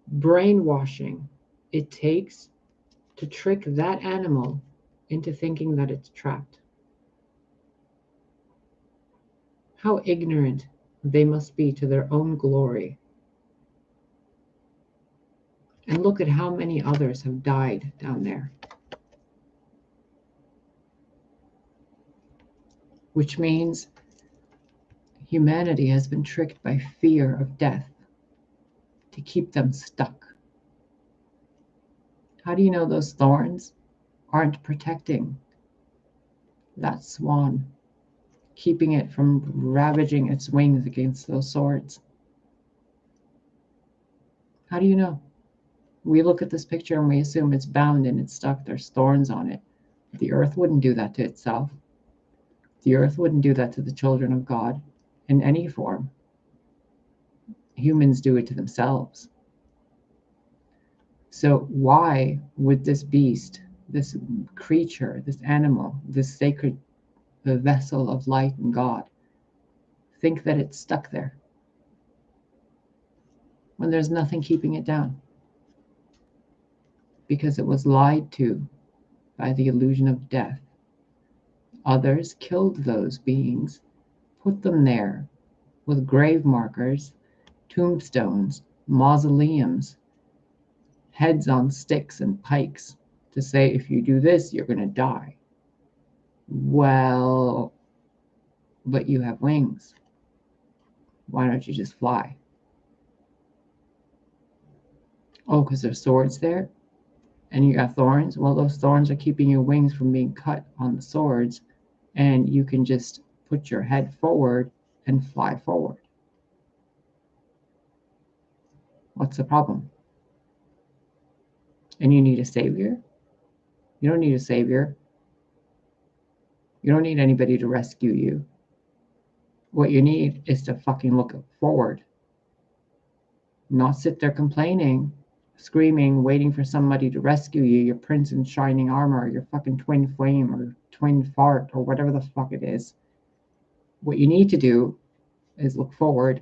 brainwashing it takes to trick that animal into thinking that it's trapped. How ignorant they must be to their own glory. And look at how many others have died down there. Which means humanity has been tricked by fear of death to keep them stuck. How do you know those thorns aren't protecting that swan, keeping it from ravaging its wings against those swords? How do you know? We look at this picture and we assume it's bound and it's stuck. There's thorns on it. The earth wouldn't do that to itself. The earth wouldn't do that to the children of God in any form. Humans do it to themselves. So why would this beast, this creature, this animal, this sacred vessel of light and God, think that it's stuck there when there's nothing keeping it down? Because it was lied to by the illusion of death. Others killed those beings, put them there with grave markers, tombstones, mausoleums, heads on sticks and pikes to say, if you do this, you're going to die. Well, but you have wings. Why don't you just fly? Oh, because there's swords there and you got thorns? Well, those thorns are keeping your wings from being cut on the swords, and you can just put your head forward and fly forward. What's the problem? And you need a savior? You don't need a savior. You don't need anybody to rescue you. What you need is to fucking look forward. Not sit there complaining, screaming, waiting for somebody to rescue you, your prince in shining armor, your fucking twin flame or twin fart or whatever the fuck it is. What you need to do is look forward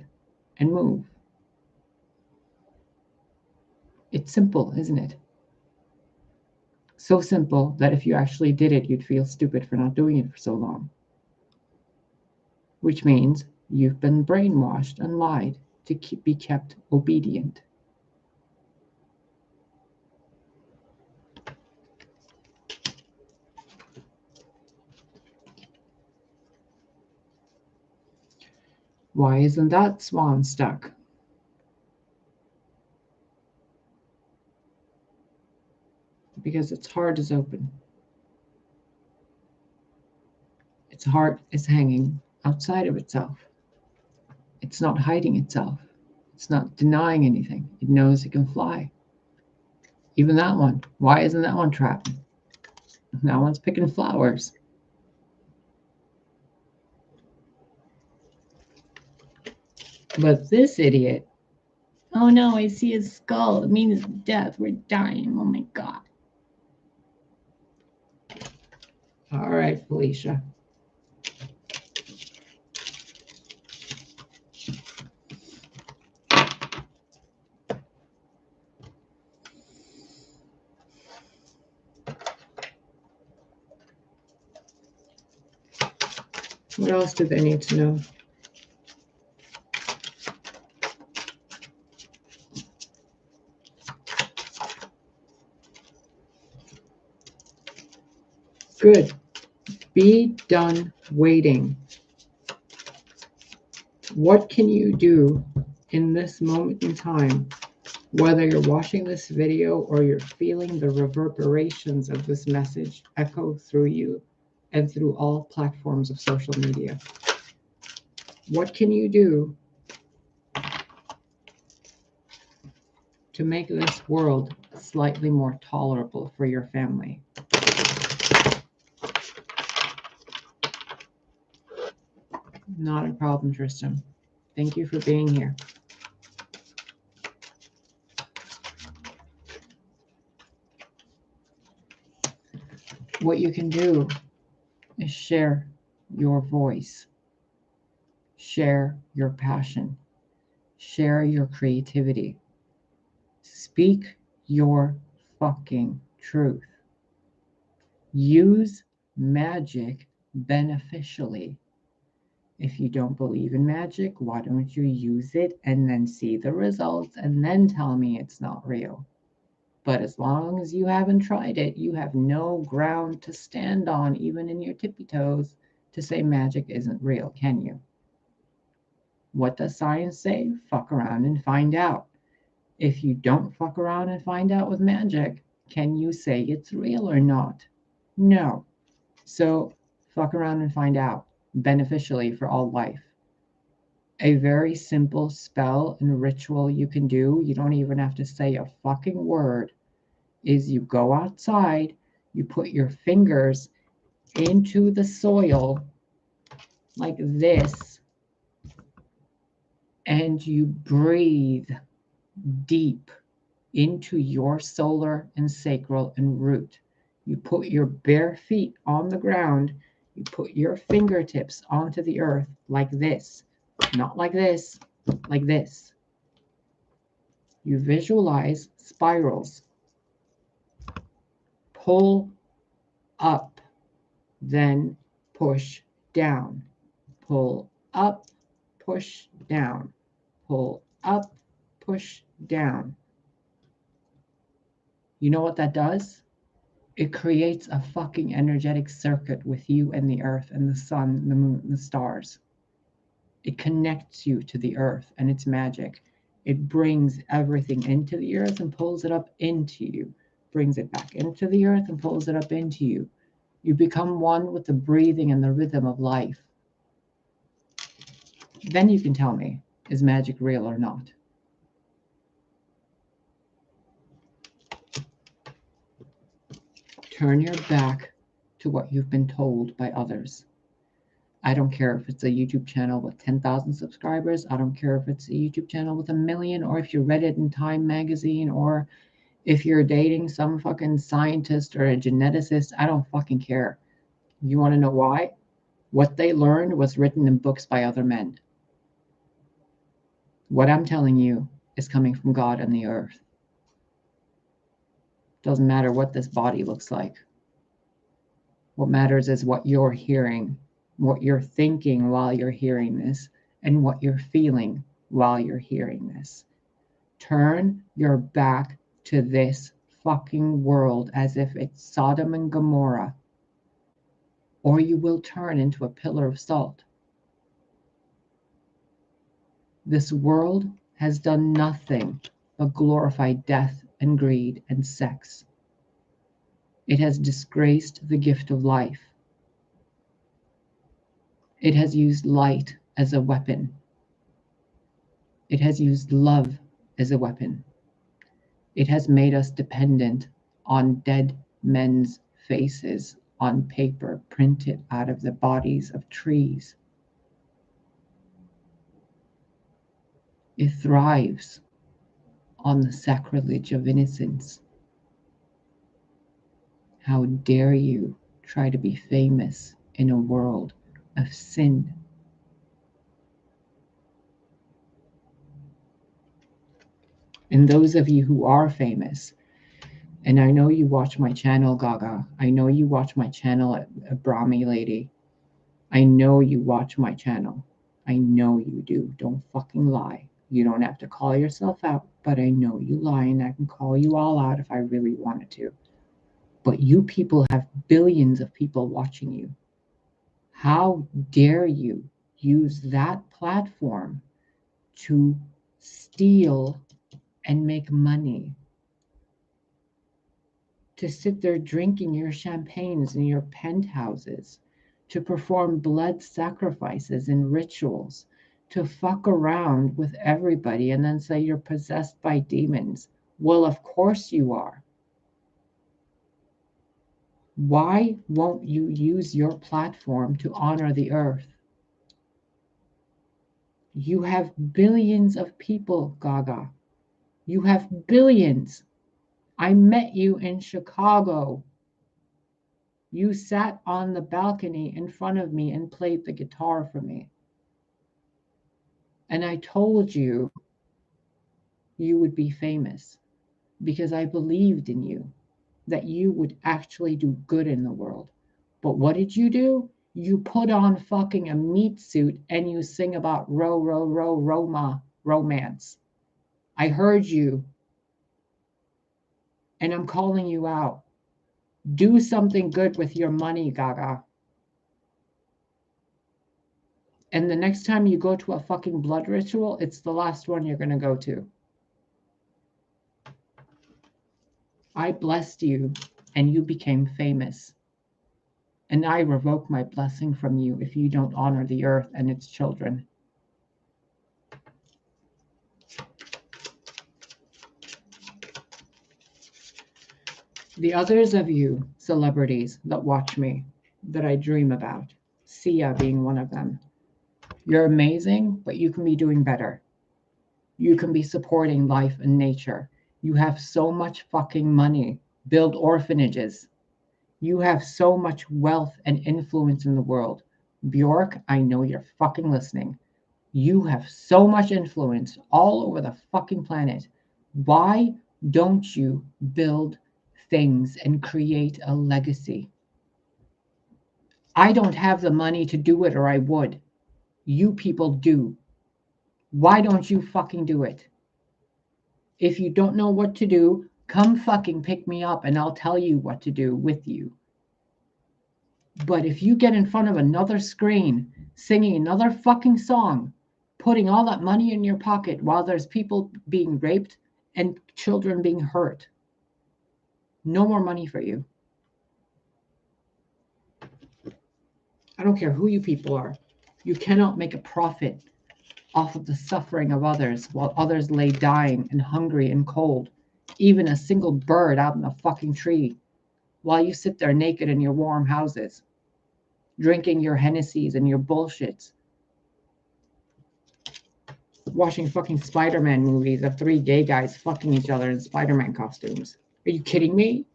and move. It's simple, isn't it? So simple that if you actually did it, you'd feel stupid for not doing it for so long. Which means you've been brainwashed and lied to be kept obedient. Why isn't that swan stuck? Because its heart is open. Its heart is hanging outside of itself. It's not hiding itself. It's not denying anything. It knows it can fly. Even that one. Why isn't that one trapped? That one's picking flowers. But this idiot, oh no, I see his skull. It means death. We're dying. Oh my God. All right, Felicia. What else do they need to know? Good. Be done waiting. What can you do in this moment in time, whether you're watching this video or you're feeling the reverberations of this message echo through you and through all platforms of social media? What can you do to make this world slightly more tolerable for your family? Not a problem, Tristan. Thank you for being here. What you can do is share your voice, share your passion, share your creativity. Speak your fucking truth. Use magic beneficially. If you don't believe in magic, why don't you use it and then see the results and then tell me it's not real? But as long as you haven't tried it, you have no ground to stand on, even in your tippy toes, to say magic isn't real, can you? What does science say? Fuck around and find out. If you don't fuck around and find out with magic, can you say it's real or not? No. So fuck around and find out, beneficially for all life. A very simple spell and ritual you can do, you don't even have to say a fucking word, is you go outside, you put your fingers into the soil like this, and you breathe deep into your solar and sacral and root. You put your bare feet on the ground, you put your fingertips onto the earth like this, not like this, like this. You visualize spirals. Pull up, then push down. Pull up, push down. Pull up, push down. You know what that does? It creates a fucking energetic circuit with you and the earth and the sun, the moon, and the stars. It connects you to the earth and its magic. It brings everything into the earth and pulls it up into you, brings it back into the earth and pulls it up into you. You become one with the breathing and the rhythm of life. Then you can tell me, is magic real or not? Turn your back to what you've been told by others. I don't care if it's a YouTube channel with 10,000 subscribers. I don't care if it's a YouTube channel with 1 million, or if you read it in Time magazine, or if you're dating some fucking scientist or a geneticist. I don't fucking care. You want to know why? What they learned was written in books by other men. What I'm telling you is coming from God and the earth. Doesn't matter what this body looks like. What matters is what you're hearing, what you're thinking while you're hearing this, and what you're feeling while you're hearing this. Turn your back to this fucking world as if it's Sodom and Gomorrah, or you will turn into a pillar of salt. This world has done nothing but glorify death and greed and sex. It has disgraced the gift of life. It has used light as a weapon. It has used love as a weapon. It has made us dependent on dead men's faces on paper printed out of the bodies of trees. It thrives on the sacrilege of innocence. How dare you try to be famous in a world of sin? And those of you who are famous, and I know you watch my channel, Gaga. I know you watch my channel, a Brahmi lady. I know you watch my channel. I know you do. Don't fucking lie. You don't have to call yourself out, but I know you lie, and I can call you all out if I really wanted to. But you people have billions of people watching you. How dare you use that platform to steal and make money? To sit there drinking your champagnes in your penthouses, to perform blood sacrifices and rituals, to fuck around with everybody and then say you're possessed by demons. Well, of course you are. Why won't you use your platform to honor the earth? You have billions of people, Gaga. You have billions. I met you in Chicago. You sat on the balcony in front of me and played the guitar for me. And I told you you would be famous because I believed in you, that you would actually do good in the world. But what did you do? You put on fucking a meat suit and you sing about romance. I heard you. And I'm calling you out. Do something good with your money, Gaga. And the next time you go to a fucking blood ritual, it's the last one you're going to go to. I blessed you and you became famous. And I revoke my blessing from you if you don't honor the earth and its children. The others of you, celebrities that watch me, that I dream about, Sia being one of them, you're amazing, but you can be doing better. You can be supporting life and nature. You have so much fucking money. Build orphanages. You have so much wealth and influence in the world. Bjork, I know you're fucking listening. You have so much influence all over the fucking planet. Why don't you build things and create a legacy? I don't have the money to do it, or I would. You people do. Why don't you fucking do it? If you don't know what to do, come fucking pick me up and I'll tell you what to do with you. But if you get in front of another screen, singing another fucking song, putting all that money in your pocket while there's people being raped and children being hurt, no more money for you. I don't care who you people are. You cannot make a profit off of the suffering of others while others lay dying and hungry and cold. Even a single bird out in a fucking tree while you sit there naked in your warm houses, drinking your Hennessy's and your bullshits, watching fucking Spider-Man movies of 3 gay guys fucking each other in Spider-Man costumes. Are you kidding me?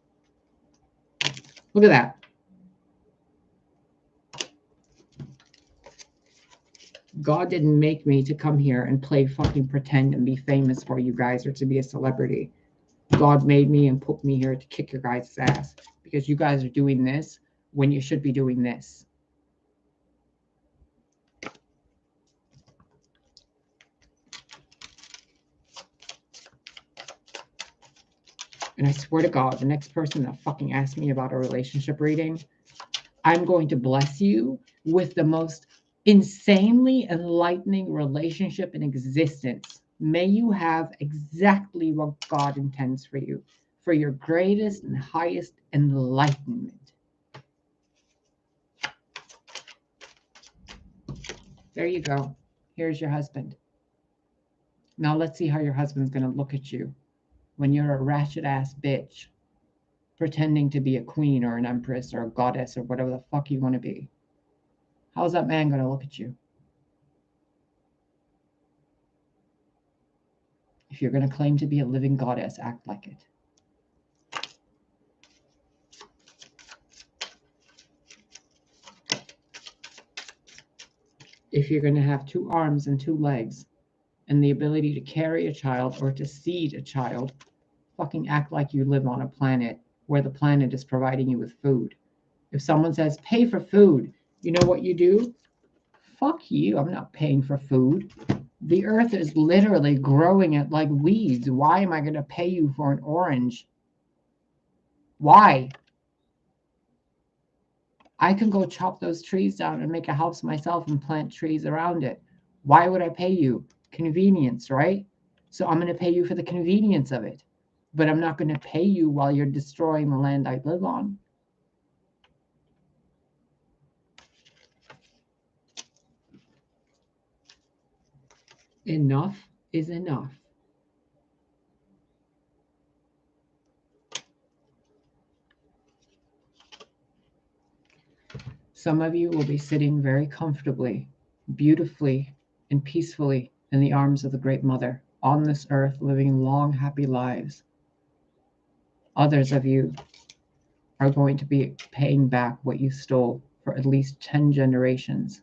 Look at that. God didn't make me to come here and play fucking pretend and be famous for you guys or to be a celebrity. God made me and put me here to kick your guys' ass because you guys are doing this when you should be doing this. And I swear to God, the next person that fucking asks me about a relationship reading, I'm going to bless you with the most insanely enlightening relationship in existence. May you have exactly what God intends for you, for your greatest and highest enlightenment. There you go. Here's your husband. Now let's see how your husband's going to look at you when you're a ratchet ass bitch pretending to be a queen or an empress or a goddess or whatever the fuck you want to be. How's that man going to look at you? If you're going to claim to be a living goddess, act like it. If you're going to have 2 arms and 2 legs and the ability to carry a child or to seed a child, fucking act like you live on a planet where the planet is providing you with food. If someone says, pay for food, you know what you do? Fuck you, I'm not paying for food. The earth is literally growing it like weeds. Why am I going to pay you for an orange? Why? I can go chop those trees down and make a house myself and plant trees around it. Why would I pay you? Convenience, right? So I'm going to pay you for the convenience of it. But I'm not going to pay you while you're destroying the land I live on. Enough is enough. Some of you will be sitting very comfortably, beautifully, and peacefully in the arms of the Great Mother on this earth, living long, happy lives. Others of you are going to be paying back what you stole for at least 10 generations.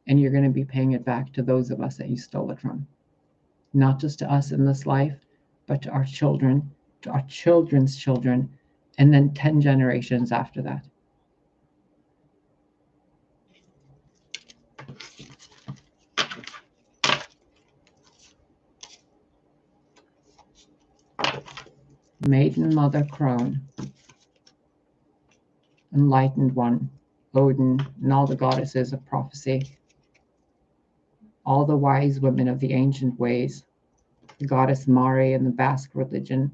And you're going to be paying it back to those of us that you stole it from. Not just to us in this life, but to our children, to our children's children, and then 10 generations after that. Maiden Mother Crone, Enlightened One, Odin, and all the goddesses of prophecy, all the wise women of the ancient ways, the goddess Mari and the Basque religion,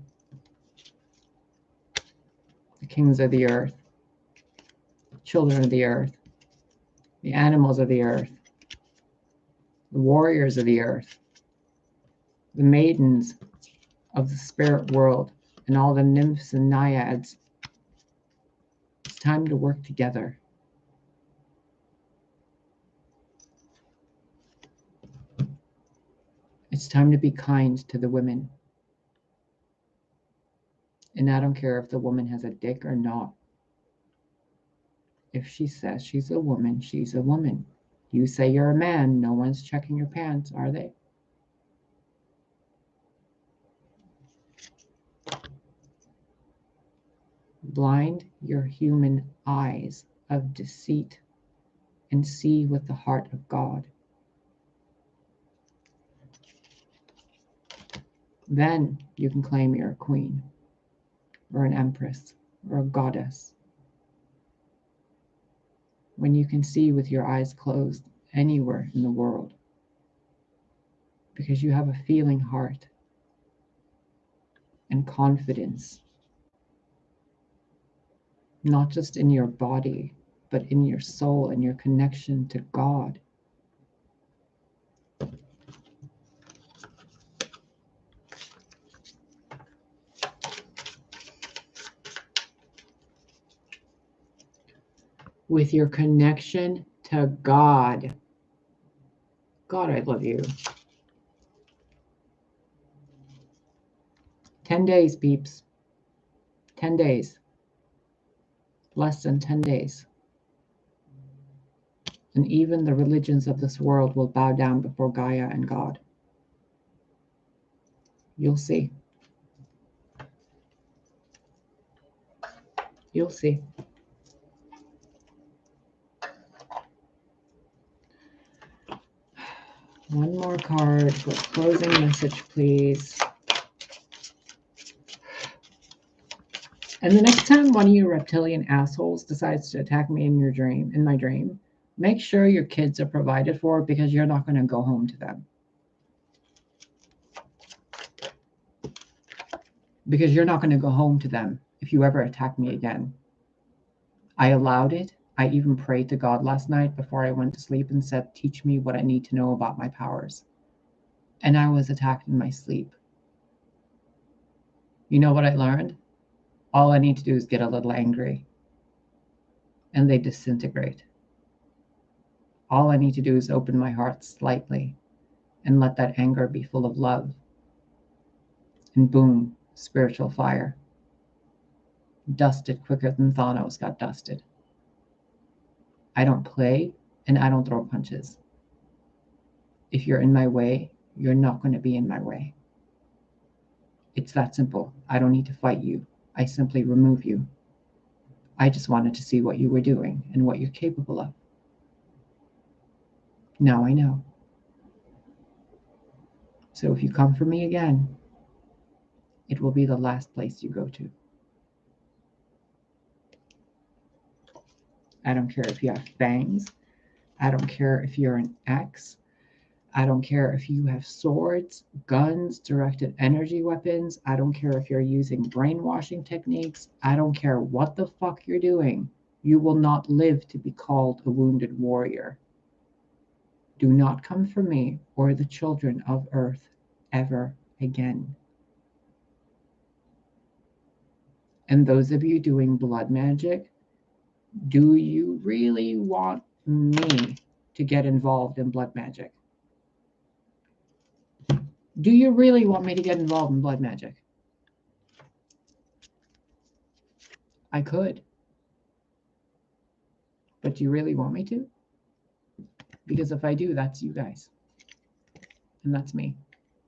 the kings of the earth, the children of the earth, the animals of the earth, the warriors of the earth, the maidens of the spirit world, and all the nymphs and naiads. It's time to work together. It's time to be kind to the women. And I don't care if the woman has a dick or not. If she says she's a woman, she's a woman. You say you're a man, no one's checking your pants, are they? Blind your human eyes of deceit and see with the heart of God. Then you can claim you're a queen or an empress or a goddess. When you can see with your eyes closed anywhere in the world, because you have a feeling heart and confidence, not just in your body, but in your soul and your connection to God. With your connection to God. God, I love you. 10 days, peeps. 10 days. Less than 10 days. And even the religions of this world will bow down before Gaia and God. You'll see. You'll see. One more card for closing message, please. And the next time one of you reptilian assholes decides to attack me in my dream, make sure your kids are provided for, because you're not going to go home to them. Because you're not going to go home to them if you ever attack me again. I allowed it. I even prayed to God last night before I went to sleep and said, teach me what I need to know about my powers. And I was attacked in my sleep. You know what I learned? All I need to do is get a little angry and they disintegrate. All I need to do is open my heart slightly and let that anger be full of love. And boom, spiritual fire. Dusted quicker than Thanos got dusted. I don't play and I don't throw punches. If you're in my way, you're not going to be in my way. It's that simple. I don't need to fight you. I simply remove you. I just wanted to see what you were doing and what you're capable of. Now I know. So if you come for me again, it will be the last place you go to. I don't care if you have fangs. I don't care if you're an ex. I don't care if you have swords, guns, directed energy weapons. I don't care if you're using brainwashing techniques. I don't care what the fuck you're doing. You will not live to be called a wounded warrior. Do not come for me or the children of Earth ever again. And those of you doing blood magic, do you really want me to get involved in blood magic? Do you really want me to get involved in blood magic? I could. But do you really want me to? Because if I do, that's you guys. And that's me,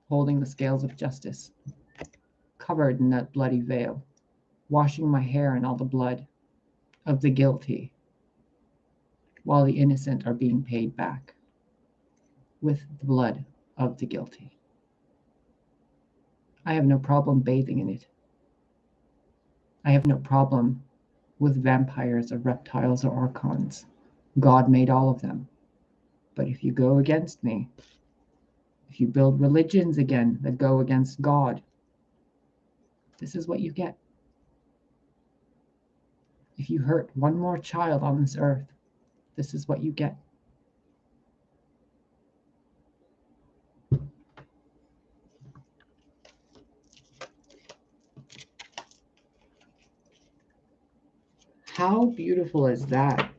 holding the scales of justice, covered in that bloody veil, washing my hair in all the blood of the guilty, while the innocent are being paid back with the blood of the guilty. I have no problem bathing in it. I have no problem with vampires or reptiles or archons. God made all of them. But if you go against me, if you build religions again that go against God, this is what you get. If you hurt one more child on this earth, this is what you get. How beautiful is that?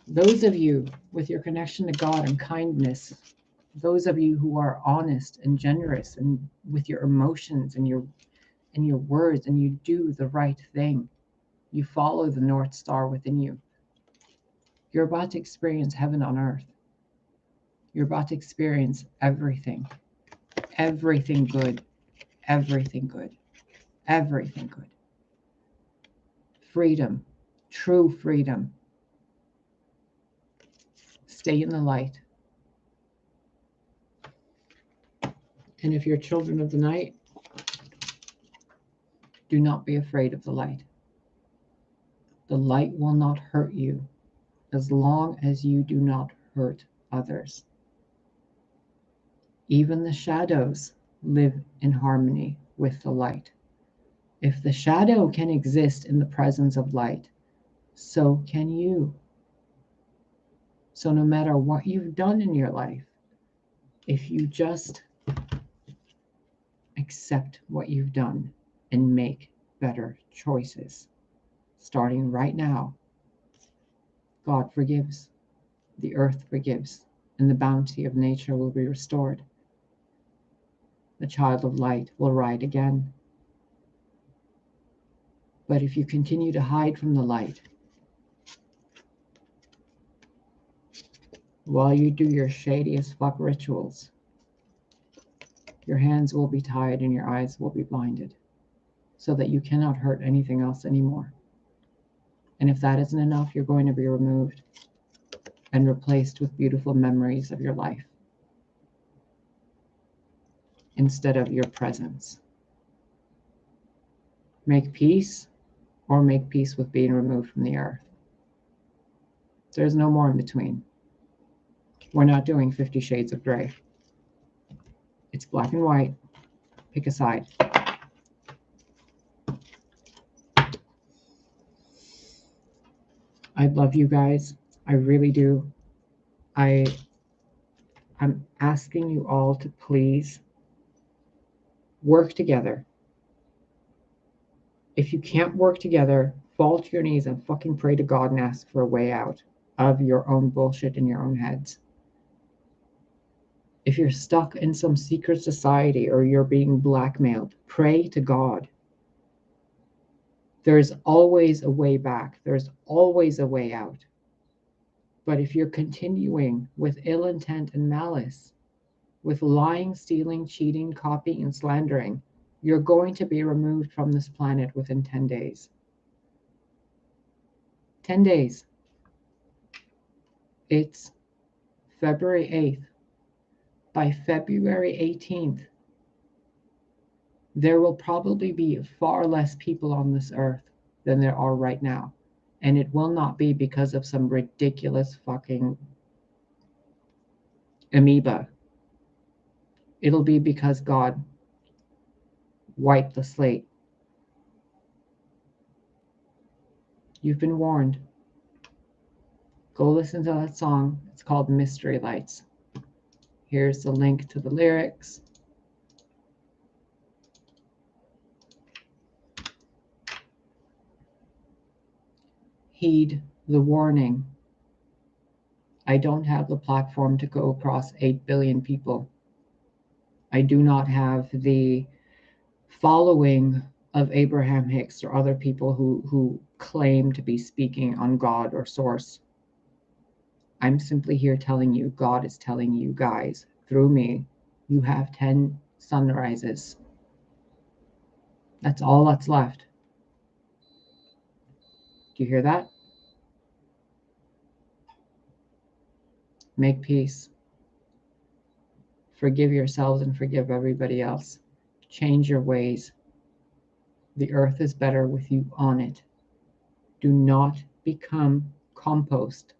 Those of you with your connection to God and kindness, those of you who are honest and generous and with your emotions and your words, and you do the right thing, you follow the North Star within you, you're about to experience heaven on earth. You're about to experience everything good, everything good, everything good. Freedom, true freedom. Stay in the light. And if you're children of the night, do not be afraid of the light. The light will not hurt you as long as you do not hurt others. Even the shadows live in harmony with the light. If the shadow can exist in the presence of light, so can you. So no matter what you've done in your life, if you just accept what you've done and make better choices, starting right now, God forgives, the earth forgives, and the bounty of nature will be restored. The child of light will ride again. But if you continue to hide from the light, while you do your shady as fuck rituals, your hands will be tied and your eyes will be blinded so that you cannot hurt anything else anymore. And if that isn't enough, you're going to be removed and replaced with beautiful memories of your life instead of your presence. Make peace or make peace with being removed from the earth. There's no more in between. We're not doing 50 Shades of Grey. It's black and white. Pick a side. I love you guys. I really do. I'm asking you all to please work together. If you can't work together, fall to your knees and fucking pray to God and ask for a way out of your own bullshit in your own heads. If you're stuck in some secret society or you're being blackmailed, pray to God. There's always a way back. There's always a way out. But if you're continuing with ill intent and malice, with lying, stealing, cheating, copying, and slandering, you're going to be removed from this planet within 10 days. 10 days. It's February 8th. By February 18th, there will probably be far less people on this earth than there are right now. And it will not be because of some ridiculous fucking amoeba. It'll be because God wiped the slate. You've been warned. Go listen to that song. It's called Mystery Lights. Here's the link to the lyrics. Heed the warning. I don't have the platform to go across 8 billion people. I do not have the following of Abraham Hicks or other people who claim to be speaking on God or source. I'm simply here telling you, God is telling you guys, through me, you have 10 sunrises. That's all that's left. Do you hear that? Make peace. Forgive yourselves and forgive everybody else. Change your ways. The earth is better with you on it. Do not become compost